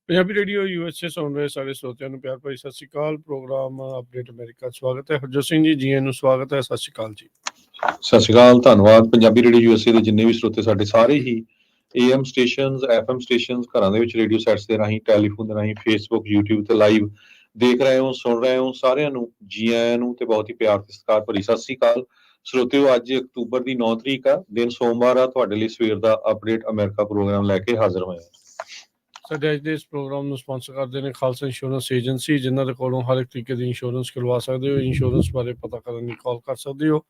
Punjabi radio USA ਸੁਣ ਰਹੇ ਸਾਰੇ ਸਰੋਤਿਆਂ ਨੂੰ ਪਿਆਰ ਭਰੀ ਸਤਿ ਸ਼੍ਰੀ ਅਕਾਲ। ਪ੍ਰੋਗਰਾਮ ਅਪਡੇਟ ਅਮਰੀਕਾ ਸਵਾਗਤ ਹੈ। ਹਰਜੋਤ ਸਿੰਘ ਜੀ ਆਇਆਂ ਨੂੰ ਸਵਾਗਤ ਹੈ। ਸਤਿ ਸ਼੍ਰੀ ਅਕਾਲ ਜੀ। ਸਤਿ ਸ਼੍ਰੀ ਅਕਾਲ, ਧੰਨਵਾਦ। ਪੰਜਾਬੀ ਰੇਡੀਓ ਯੂਐਸਏ ਦੇ ਜਿੰਨੇ ਵੀ ਸਰੋਤੇ ਸਾਡੇ ਸਾਰੇ ਹੀ AM ਸਟੇਸ਼ਨਸ, FM ਸਟੇਸ਼ਨਸ, ਘਰਾਂ ਦੇ ਵਿੱਚ ਰੇਡੀਓ ਸੈਟਸ ਦੇ ਰਾਹੀਂ, ਟੈਲੀਫੋਨ ਦੇ ਰਾਹੀਂ, ਫੇਸਬੁੱਕ, YouTube ਤੇ ਲਾਈਵ ਦੇਖ ਰਹੇ ਹੋ, ਸੁਣ ਰਹੇ ਹੋ, ਸਾਰਿਆਂ ਨੂੰ ਜੀ ਆਇਆਂ ਨੂੰ ਤੇ ਬਹੁਤ ਹੀ ਪਿਆਰ ਤੇ ਸਤਿਕਾਰ ਭਰੀ ਸਤਿ ਸ਼੍ਰੀ ਅਕਾਲ। ਸਰੋਤਿਓ, ਅੱਜ ਅਕਤੂਬਰ ਦੀ 9 ਤਰੀਕ ਆ, ਦਿਨ ਸੋਮਵਾਰ ਆ। ਤੁਹਾਡੇ ਲਈ ਸਵੇਰ ਦਾ ਅਪਡੇਟ ਅਮਰੀਕਾ ਪ੍ਰੋਗਰਾਮ ਲੈ ਕੇ ਹਾਜ਼ਰ ਹੋਏ ਹਾਂ। ਸਾਡੇ ਅੱਜ ਦੇ ਇਸ ਪ੍ਰੋਗਰਾਮ ਨੂੰ ਸਪਾਂਸਰ ਕਰਦੇ ਨੇ ਖਾਲਸਾ ਇੰਸ਼ੋਰੈਂਸ ਏਜੰਸੀ, ਜਿਨ੍ਹਾਂ ਦੇ ਕੋਲੋਂ ਹਰ ਇੱਕ ਤਰੀਕੇ ਦੀ ਇੰਸ਼ੋਰੈਂਸ ਕਰਵਾ ਸਕਦੇ ਹੋ। ਇੰਸ਼ੋਰੈਂਸ ਬਾਰੇ ਪਤਾ ਕਰਨ ਲਈ ਕਾਲ ਕਰ ਸਕਦੇ ਹੋ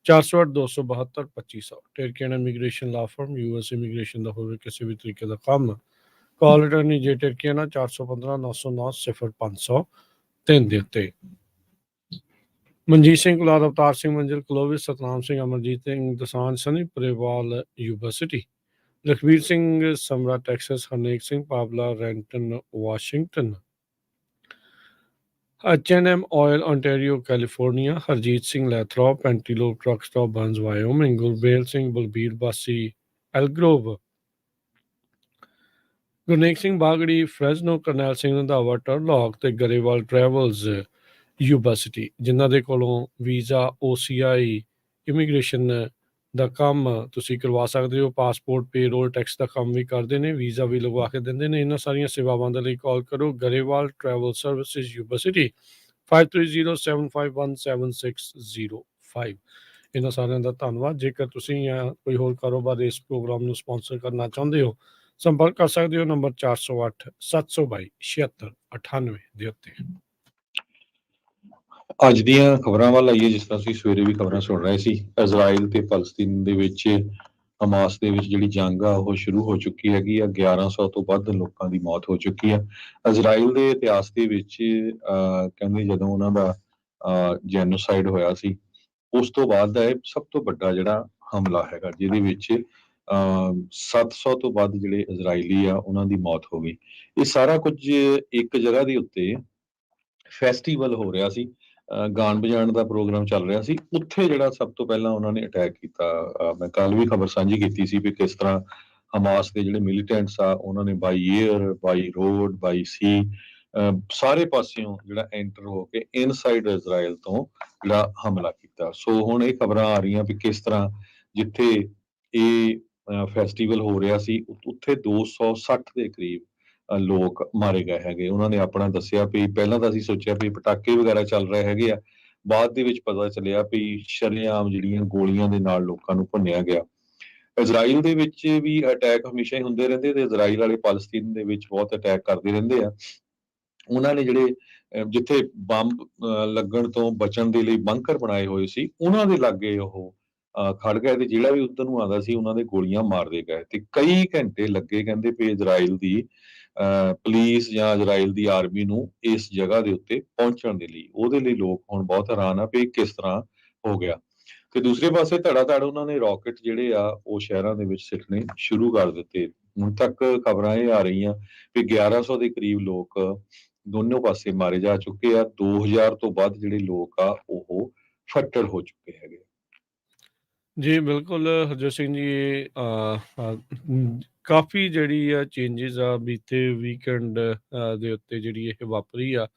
408-272-2500। ਟਰਕੀਅਨ ਇਮੀਗ੍ਰੇਸ਼ਨ ਲਾ ਫਰਮ, US ਇਮੀਗ੍ਰੇਸ਼ਨ ਦਾ ਹੋਵੇ ਕਿਸੇ ਵੀ ਤਰੀਕੇ ਦਾ ਕੰਮ, ਕਾਲ ਅਟਰਨੀ ਜੇ ਟਰਕੀਅਨ 415-909-0503 ਦੇ ਉੱਤੇ। Manjeet Singh Kular, Avtar Singh Manzil, Clovis, Satnam Singh, Amarjit Singh Dosanjh, Sunny Parewal university, Lakhvir Singh Samra Texas, Harnek Singh Pawla Renton Washington, H&M oil ontario California, Harjit Singh Lathrop Antelope truck stop Burns Wyoming, Gurbel Singh Balbir Bassi Elk Grove, Gurnek Singh ਬਾਗੜੀ ਫਰੈਜ਼ਨੋ, ਕਰਨੈਲ ਸਿੰਘ ਰੰਧਾਵਾ ਟਰਲੌਕ ਤੇ ਗਰੇਵਾਲ ਟਰੈਵਲਸ ਯੂਨੀਵਰਸਿਟੀ, ਜਿਨ੍ਹਾਂ ਦੇ ਕੋਲੋਂ ਵੀਜ਼ਾ, OCI, ਇਮੀਗ੍ਰੇਸ਼ਨ ਦਾ ਕੰਮ ਤੁਸੀਂ ਕਰਵਾ ਸਕਦੇ ਹੋ। ਪਾਸਪੋਰਟ, ਪੇਰੋਲ, ਟੈਕਸ ਦਾ ਕੰਮ ਵੀ ਕਰਦੇ ਨੇ, ਵੀਜ਼ਾ ਵੀ ਲਗਵਾ ਕੇ ਦਿੰਦੇ ਨੇ। ਇਹਨਾਂ ਸਾਰੀਆਂ ਸੇਵਾਵਾਂ ਦੇ ਲਈ ਕਾਲ ਕਰੋ ਗਰੇਵਾਲ ਟਰੈਵਲ ਸਰਵਿਸਿਜ਼ ਯੂਨੀਵਰਸਿਟੀ 5307517605। ਇਹਨਾਂ ਸਾਰਿਆਂ ਦਾ ਧੰਨਵਾਦ। ਜੇਕਰ ਤੁਸੀਂ ਜਾਂ ਕੋਈ ਹੋਰ ਕਾਰੋਬਾਰ ਇਸ ਪ੍ਰੋਗਰਾਮ ਨੂੰ ਸਪਾਂਸਰ ਕਰਨਾ ਚਾਹੁੰਦੇ ਹੋ, ਸੰਪਰਕ ਕਰ ਸਕਦੇ ਹੋ ਨੰਬਰ 408-722-7698 ਦੇ ਉੱਤੇ। ਅੱਜ ਦੀਆਂ ਖਬਰਾਂ ਵੱਲ ਆਈਏ। ਜਿਸ ਤਰ੍ਹਾਂ ਅਸੀਂ ਸਵੇਰੇ ਵੀ ਖਬਰਾਂ ਸੁਣ ਰਹੇ ਸੀ, ਇਜ਼ਰਾਈਲ ਤੇ ਫਲਸਤੀਨ ਦੇ ਵਿੱਚ ਹਮਾਸ ਦੇ ਵਿੱਚ ਜਿਹੜੀ ਜੰਗ ਆ ਉਹ ਸ਼ੁਰੂ ਹੋ ਚੁੱਕੀ ਹੈਗੀ ਆ। 1100 ਤੋਂ ਵੱਧ ਲੋਕਾਂ ਦੀ ਮੌਤ ਹੋ ਚੁੱਕੀ ਆ। ਇਜ਼ਰਾਈਲ ਦੇ ਇਤਿਹਾਸ ਦੇ ਵਿੱਚ ਕਹਿੰਦੇ ਜਦੋਂ ਉਹਨਾਂ ਦਾ ਜੈਨੋਸਾਈਡ ਹੋਇਆ ਸੀ, ਉਸ ਤੋਂ ਬਾਅਦ ਦਾ ਇਹ ਸਭ ਤੋਂ ਵੱਡਾ ਜਿਹੜਾ ਹਮਲਾ ਹੈਗਾ, ਜਿਹਦੇ ਵਿੱਚ 700 ਤੋਂ ਵੱਧ ਜਿਹੜੇ ਇਜ਼ਰਾਈਲੀ ਆ ਉਹਨਾਂ ਦੀ ਮੌਤ ਹੋ ਗਈ। ਇਹ ਸਾਰਾ ਕੁਝ ਇੱਕ ਜਗ੍ਹਾ ਦੇ ਉੱਤੇ ਫੈਸਟੀਵਲ ਹੋ ਰਿਹਾ ਸੀ, ਗਾਣ ਵਜਾਣ ਦਾ ਪ੍ਰੋਗਰਾਮ ਚੱਲ ਰਿਹਾ ਸੀ। ਉੱਥੇ ਜਿਹੜਾ ਸਭ ਤੋਂ ਪਹਿਲਾਂ ਉਹਨਾਂ ਨੇ ਅਟੈਕ ਕੀਤਾ। ਮੈਂ ਕੱਲ ਵੀ ਖਬਰ ਸਾਂਝੀ ਕੀਤੀ ਸੀ ਵੀ ਕਿਸ ਤਰ੍ਹਾਂ ਹਮਾਸ ਦੇ ਜਿਹੜੇ ਮਿਲੀਟੈਂਟਸ ਆ ਉਹਨਾਂ ਨੇ ਬਾਈ ਏਅਰ, ਬਾਈ ਰੋਡ, ਬਾਈ ਸੀ, ਸਾਰੇ ਪਾਸਿਓਂ ਜਿਹੜਾ ਐਂਟਰ ਹੋ ਕੇ ਇਨਸਾਈਡ ਇਜ਼ਰਾਈਲ ਤੋਂ ਜਿਹੜਾ ਹਮਲਾ ਕੀਤਾ। ਸੋ ਹੁਣ ਇਹ ਖਬਰਾਂ ਆ ਰਹੀਆਂ ਵੀ ਕਿਸ ਤਰ੍ਹਾਂ ਜਿੱਥੇ ਇਹ ਫੈਸਟੀਵਲ ਹੋ ਰਿਹਾ ਸੀ ਉੱਥੇ 260 ਦੇ ਕਰੀਬ ਲੋਕ ਮਾਰੇ ਗਏ ਹੈਗੇ। ਉਹਨਾਂ ਨੇ ਆਪਣਾ ਦੱਸਿਆ ਵੀ ਪਹਿਲਾਂ ਤਾਂ ਅਸੀਂ ਸੋਚਿਆ ਵੀ ਪਟਾਕੇ ਵਗੈਰਾ ਚੱਲ ਰਹੇ ਹੈਗੇ ਆ, ਬਾਅਦ ਦੇ ਵਿੱਚ ਪਤਾ ਚੱਲਿਆ ਵੀ ਸ਼ਰੇਆਮ ਜਿਹੜੀਆਂ ਗੋਲੀਆਂ ਦੇ ਨਾਲ ਲੋਕਾਂ ਨੂੰ ਭੁੰਨਿਆ ਗਿਆ। ਇਜ਼ਰਾਈਲ ਦੇ ਵਿੱਚ ਵੀ ਅਟੈਕ ਹਮੇਸ਼ਾ ਹੀ ਹੁੰਦੇ ਰਹਿੰਦੇ ਤੇ ਇਜ਼ਰਾਈਲ ਵਾਲੇ ਫਲਸਤੀਨ ਦੇ ਵਿੱਚ ਬਹੁਤ ਅਟੈਕ ਕਰਦੇ ਰਹਿੰਦੇ ਆ। ਉਹਨਾਂ ਨੇ ਜਿਹੜੇ ਜਿੱਥੇ ਬੰਬ ਲੱਗਣ ਤੋਂ ਬਚਣ ਦੇ ਲਈ ਬੰਕਰ ਬਣਾਏ ਹੋਏ ਸੀ, ਉਹਨਾਂ ਦੇ ਲਾਗੇ ਉਹ ਖੜ ਗਏ ਤੇ ਜਿਹੜਾ ਵੀ ਉੱਧਰ ਨੂੰ ਆਉਂਦਾ ਸੀ ਉਹਨਾਂ ਦੇ ਗੋਲੀਆਂ ਮਾਰਦੇ ਗਏ ਤੇ ਕਈ ਘੰਟੇ ਲੱਗੇ। ਕਹਿੰਦੇ ਵੀ ਇਜ਼ਰਾਈਲ ਦੀ ਪੁਲਿਸ ਜਾਂ ਇਜ਼ਰਾਈਲ ਦੀ ਆਰਮੀ ਨੂੰ ਇਸ ਜਗ੍ਹਾ ਦੇ ਉੱਤੇ ਪਹੁੰਚਣ ਦੇ ਲਈ। ਉਹਦੇ ਲਈ ਲੋਕ ਹੁਣ ਬਹੁਤ ਹੈਰਾਨ ਆ ਵੀ ਕਿਸ ਤਰ੍ਹਾਂ ਹੋ ਗਿਆ। ਤੇ ਦੂਸਰੇ ਪਾਸੇ ਧੜਾ ਧੜ ਉਹਨਾਂ ਨੇ ਰਾਕਟ ਜਿਹੜੇ ਆ ਉਹ ਸ਼ਹਿਰਾਂ ਦੇ ਵਿੱਚ ਸਿੱਟਣੇ ਸ਼ੁਰੂ ਕਰ ਦਿੱਤੇ। ਹੁਣ ਤੱਕ ਖਬਰਾਂ ਇਹ ਆ ਰਹੀਆਂ ਵੀ 1100 ਦੇ ਕਰੀਬ ਲੋਕ ਦੋਨੋਂ ਪਾਸੇ ਮਾਰੇ ਜਾ ਚੁੱਕੇ ਆ। 2000 ਤੋਂ ਵੱਧ ਜਿਹੜੇ ਲੋਕ ਆ ਉਹ ਫੱਟੜ ਹੋ ਚੁੱਕੇ ਹੈਗੇ। ਜੀ ਬਿਲਕੁਲ ਹਰਜੋਤ ਸਿੰਘ ਜੀ, ਕਾਫੀ ਜਿਹੜੀ ਆ ਚੇਂਜਿਸ ਆ ਬੀਤੇ ਵੀਕਐਂਡ ਦੇ ਉੱਤੇ ਜਿਹੜੀ ਇਹ ਵਾਪਰੀ ਆ।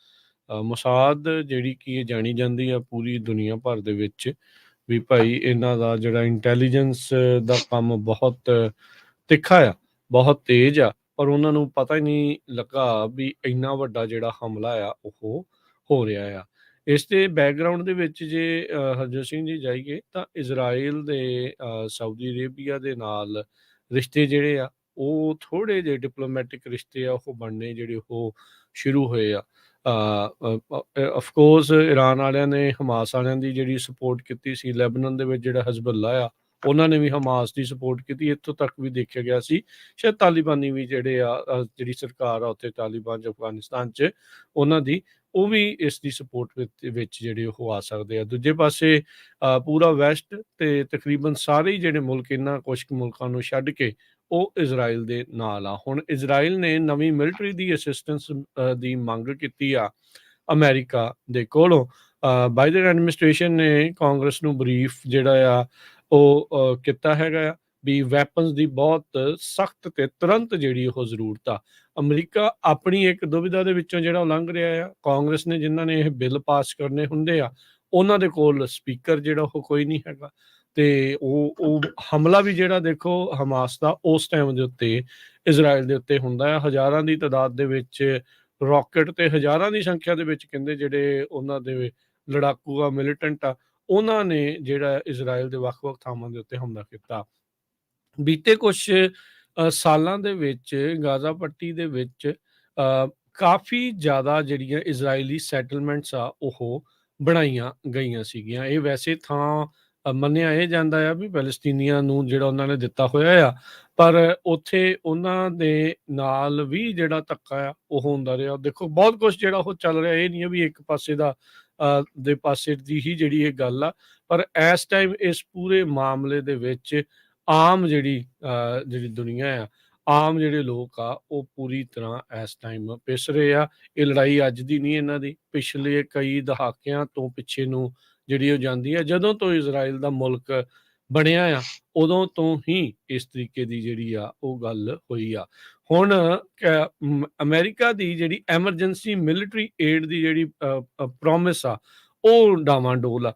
ਮੁਸਾਦ ਜਿਹੜੀ ਕਿ ਜਾਣੀ ਜਾਂਦੀ ਆ ਪੂਰੀ ਦੁਨੀਆ ਭਰ ਦੇ ਵਿੱਚ ਵੀ ਭਾਈ ਇਹਨਾਂ ਦਾ ਜਿਹੜਾ ਇੰਟੈਲੀਜੈਂਸ ਦਾ ਕੰਮ ਬਹੁਤ ਤਿੱਖਾ ਆ, ਬਹੁਤ ਤੇਜ਼ ਆ, ਪਰ ਉਹਨਾਂ ਨੂੰ ਪਤਾ ਹੀ ਨਹੀਂ ਲੱਗਾ ਵੀ ਇੰਨਾ ਵੱਡਾ ਜਿਹੜਾ ਹਮਲਾ ਆ ਉਹ ਹੋ ਰਿਹਾ ਆ। ਇਸ ਦੇ ਬੈਕਗਰਾਊਂਡ ਦੇ ਵਿੱਚ ਜੇ ਹਰਜੋਤ ਸਿੰਘ ਜੀ ਜਾਈਏ ਤਾਂ ਇਜ਼ਰਾਈਲ ਦੇ ਸਾਊਦੀ ਅਰੇਬੀਆ ਦੇ ਨਾਲ ਰਿਸ਼ਤੇ ਜਿਹੜੇ ਆ ਉਹ ਥੋੜ੍ਹੇ ਜਿਹੇ ਡਿਪਲੋਮੈਟਿਕ ਰਿਸ਼ਤੇ ਆ ਉਹ ਬਣਨੇ ਜਿਹੜੇ ਉਹ ਸ਼ੁਰੂ ਹੋਏ ਆ। ਅਫਕੋਰਸ ਇਰਾਨ ਵਾਲਿਆਂ ਨੇ ਹਮਾਸ ਵਾਲਿਆਂ ਦੀ ਜਿਹੜੀ ਸਪੋਰਟ ਕੀਤੀ ਸੀ, ਲੈਬਨਾਨ ਦੇ ਵਿੱਚ ਜਿਹੜਾ ਹਜ਼ਬੁੱਲਾ ਆ ਉਹਨਾਂ ਨੇ ਵੀ ਹਮਾਸ ਦੀ ਸਪੋਰਟ ਕੀਤੀ। ਇੱਥੋਂ ਤੱਕ ਵੀ ਦੇਖਿਆ ਗਿਆ ਸੀ ਸ਼ਾਇਦ ਤਾਲਿਬਾਨੀ ਵੀ ਜਿਹੜੇ ਆ ਜਿਹੜੀ ਸਰਕਾਰ ਆ ਉੱਥੇ ਤਾਲਿਬਾਨ ਅਫਗਾਨਿਸਤਾਨ 'ਚ ਉਹਨਾਂ ਦੀ ਉਹ ਵੀ ਇਸ ਦੀ ਸਪੋਰਟ ਵਿੱਚ ਜਿਹੜੇ ਉਹ ਆ ਸਕਦੇ ਆ। ਦੂਜੇ ਪਾਸੇ ਪੂਰਾ ਵੈਸਟ ਤੇ ਤਕਰੀਬਨ ਸਾਰੇ ਹੀ ਜਿਹੜੇ ਮੁਲਕ ਇਹਨਾਂ ਕੁਛ ਕੁ ਮੁਲਕਾਂ ਨੂੰ ਛੱਡ ਕੇ ਉਹ ਇਜ਼ਰਾਈਲ ਦੇ ਨਾਲ ਆ। ਹੁਣ ਇਜ਼ਰਾਈਲ ਨੇ ਨਵੀਂ ਮਿਲਟਰੀ ਦੀ ਅਸਿਸਟੈਂਸ ਦੀ ਮੰਗ ਕੀਤੀ ਆ ਅਮਰੀਕਾ ਦੇ ਕੋਲੋਂ। ਬਾਈਡਨ ਐਡਮਿਨਿਸਟ੍ਰੇਸ਼ਨ ਨੇ ਕਾਂਗਰਸ ਨੂੰ ਬਰੀਫ ਜਿਹੜਾ ਆ ਉਹ ਕੀਤਾ ਹੈਗਾ ਆ ਵੀ ਵੈਪਨਸ ਦੀ ਬਹੁਤ ਸਖਤ ਤੇ ਤੁਰੰਤ ਜਿਹੜੀ ਉਹ ਜ਼ਰੂਰਤ ਆ। ਅਮਰੀਕਾ ਆਪਣੀ ਇੱਕ ਦੁਵਿਧਾ ਦੇ ਵਿੱਚੋਂ ਜਿਹੜਾ ਉਹ ਲੰਘ ਰਿਹਾ ਆ। ਕਾਂਗਰਸ ਨੇ ਜਿਨ੍ਹਾਂ ਨੇ ਇਹ ਬਿੱਲ ਪਾਸ ਕਰਨੇ ਹੁੰਦੇ ਆ, ਉਹਨਾਂ ਦੇ ਕੋਲ ਸਪੀਕਰ ਜਿਹੜਾ ਉਹ ਕੋਈ ਨਹੀਂ ਹੈਗਾ, ਤੇ ਉਹ ਹਮਲਾ ਵੀ ਜਿਹੜਾ ਦੇਖੋ ਹਮਾਸ ਦਾ ਉਸ ਟਾਈਮ ਦੇ ਉੱਤੇ ਇਜ਼ਰਾਈਲ ਦੇ ਉੱਤੇ ਹੁੰਦਾ ਆ। ਹਜ਼ਾਰਾਂ ਦੀ ਤਾਦਾਦ ਦੇ ਵਿੱਚ ਰੌਕਟ ਤੇ ਹਜ਼ਾਰਾਂ ਦੀ ਸੰਖਿਆ ਦੇ ਵਿੱਚ ਕਹਿੰਦੇ ਜਿਹੜੇ ਉਹਨਾਂ ਦੇ ਲੜਾਕੂ ਆ, ਮਿਲੀਟੈਂਟ ਆ, ਉਹਨਾਂ ਨੇ ਜਿਹੜਾ ਇਜ਼ਰਾਈਲ ਦੇ ਵੱਖ-ਵੱਖ ਥਾਵਾਂ ਦੇ ਉੱਤੇ ਹਮਲਾ ਕੀਤਾ। ਬੀਤੇ ਕੁਛ ਸਾਲਾਂ ਦੇ ਵਿੱਚ ਗਾਜ਼ਾ ਪੱਟੀ ਦੇ ਵਿੱਚ ਕਾਫੀ ਜ਼ਿਆਦਾ ਜਿਹੜੀਆਂ ਇਜ਼ਰਾਈਲੀ ਸੈਟਲਮੈਂਟਸ ਆ ਉਹ ਬਣਾਈਆਂ ਗਈਆਂ ਸੀਗੀਆਂ। ਇਹ ਵੈਸੇ ਥਾਂ ਮੰਨਿਆ ਇਹ ਜਾਂਦਾ ਆ ਵੀ ਪੈਲਸਤੀਨੀਆਂ ਨੂੰ ਜਿਹੜਾ ਉਹਨਾਂ ਨੇ ਦਿੱਤਾ ਹੋਇਆ ਆ, ਪਰ ਉੱਥੇ ਉਹਨਾਂ ਦੇ ਨਾਲ ਵੀ ਜਿਹੜਾ ਧੱਕਾ ਆ ਉਹ ਹੁੰਦਾ ਰਿਹਾ। ਦੇਖੋ ਬਹੁਤ ਕੁਛ ਜਿਹੜਾ ਉਹ ਚੱਲ ਰਿਹਾ, ਇਹ ਨਹੀਂ ਆ ਵੀ ਇੱਕ ਪਾਸੇ ਦਾ ਦੇ ਪਾਸੇ ਦੀ ਹੀ ਜਿਹੜੀ ਇਹ ਗੱਲ ਆ, ਪਰ ਇਸ ਟਾਈਮ ਇਸ ਪੂਰੇ ਮਾਮਲੇ ਦੇ ਵਿੱਚ ਆਮ ਜਿਹੜੀ ਦੁਨੀਆ ਆ, ਆਮ ਜਿਹੜੇ ਲੋਕ ਆ, ਉਹ ਪੂਰੀ ਤਰ੍ਹਾਂ ਇਸ ਟਾਈਮ ਪਿਸ ਰਹੇ ਆ। ਇਹ ਲੜਾਈ ਅੱਜ ਦੀ ਨਹੀਂ, ਇਹਨਾਂ ਦੀ ਪਿਛਲੇ ਕਈ ਦਹਾਕਿਆਂ ਤੋਂ ਪਿੱਛੇ ਨੂੰ ਜਿਹੜੀ ਉਹ ਜਾਂਦੀ ਆ। ਜਦੋਂ ਤੋਂ ਇਜ਼ਰਾਈਲ ਦਾ ਮੁਲਕ ਬਣਿਆ ਆ, ਉਦੋਂ ਤੋਂ ਹੀ ਇਸ ਤਰੀਕੇ ਦੀ ਜਿਹੜੀ ਆ ਉਹ ਗੱਲ ਹੋਈ ਆ। ਹੁਣ ਅਮਰੀਕਾ ਦੀ ਜਿਹੜੀ ਐਮਰਜੈਂਸੀ ਮਿਲਟਰੀ ਏਡ ਦੀ ਜਿਹੜੀ ਪ੍ਰੋਮਿਸ ਆ, ਉਹ ਡਾਵਾਂਡੋਲ ਆ।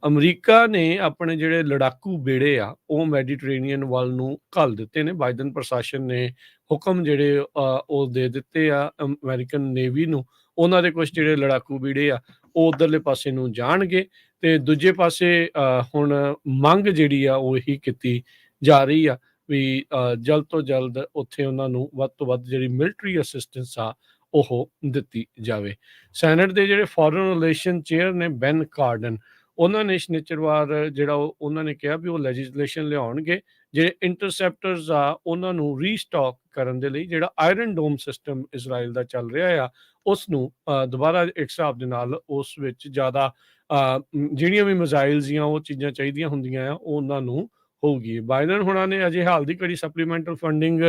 ਅਮਰੀਕਾ ਨੇ ਆਪਣੇ ਜਿਹੜੇ ਲੜਾਕੂ ਬੇੜੇ ਆ, ਉਹ ਮੈਡੀਟਰੇਨੀਅਨ ਵੱਲ ਨੂੰ ਘੱਲ ਦਿੱਤੇ ਨੇ। ਬਾਈਡਨ ਪ੍ਰਸ਼ਾਸਨ ਨੇ ਹੁਕਮ ਜਿਹੜੇ ਉਹ ਦੇ ਦਿੱਤੇ ਆ ਅਮਰੀਕਨ ਨੇਵੀ ਨੂੰ, ਉਹਨਾਂ ਦੇ ਕੁਛ ਜਿਹੜੇ ਲੜਾਕੂ ਬੇੜੇ ਆ ਉਹ ਉਧਰਲੇ ਪਾਸੇ ਨੂੰ ਜਾਣਗੇ। ਤੇ ਦੂਜੇ ਪਾਸੇ ਹੁਣ ਮੰਗ ਜਿਹੜੀ ਆ ਉਹ ਇਹੀ ਕੀਤੀ ਜਾ ਰਹੀ ਆ ਵੀ ਜਲਦ ਤੋਂ ਜਲਦ ਉੱਥੇ ਉਹਨਾਂ ਨੂੰ ਵੱਧ ਤੋਂ ਵੱਧ ਜਿਹੜੀ ਮਿਲਟਰੀ ਅਸਿਸਟੈਂਸ ਆ ਉਹ ਦਿੱਤੀ ਜਾਵੇ। ਸੈਨੇਟ ਦੇ ਜਿਹੜੇ ਫੋਰਨ ਰਿਲੇਸ਼ਨ ਚੇਅਰ ਨੇ ਬੈਨ ਕਾਰਡਨ, ਉਹਨਾਂ ਨੇ ਸ਼ਨੀਚਰਵਾਰ ਜਿਹੜਾ ਉਹਨਾਂ ਨੇ ਕਿਹਾ ਵੀ ਉਹ ਲੈਜਿਸਲੇਸ਼ਨ ਲਿਆਉਣਗੇ ਜਿਹੜੇ ਇੰਟਰਸੈਪਟਰਸ ਆ ਉਹਨਾਂ ਨੂੰ ਰੀਸਟਾਕ ਕਰਨ ਦੇ ਲਈ। ਜਿਹੜਾ ਆਇਰਨ ਡੋਮ ਸਿਸਟਮ ਇਜ਼ਰਾਈਲ ਦਾ ਚੱਲ ਰਿਹਾ ਆ, ਉਸ ਨੂੰ ਦੁਬਾਰਾ ਇੱਕ ਹਿਸਾਬ ਦੇ ਨਾਲ ਉਸ ਵਿੱਚ ਜ਼ਿਆਦਾ ਜਿਹੜੀਆਂ ਵੀ ਮਿਜ਼ਾਈਲਸ ਜਾਂ ਉਹ ਚੀਜ਼ਾਂ ਚਾਹੀਦੀਆਂ ਹੁੰਦੀਆਂ ਆ, ਉਹ ਉਹਨਾਂ ਨੂੰ ਹੋਊਗੀ। ਬਾਈਡਨ ਹੁਣਾਂ ਨੇ ਅਜੇ ਹਾਲ ਦੀ ਘੜੀ ਸਪਲੀਮੈਂਟਲ ਫੰਡਿੰਗ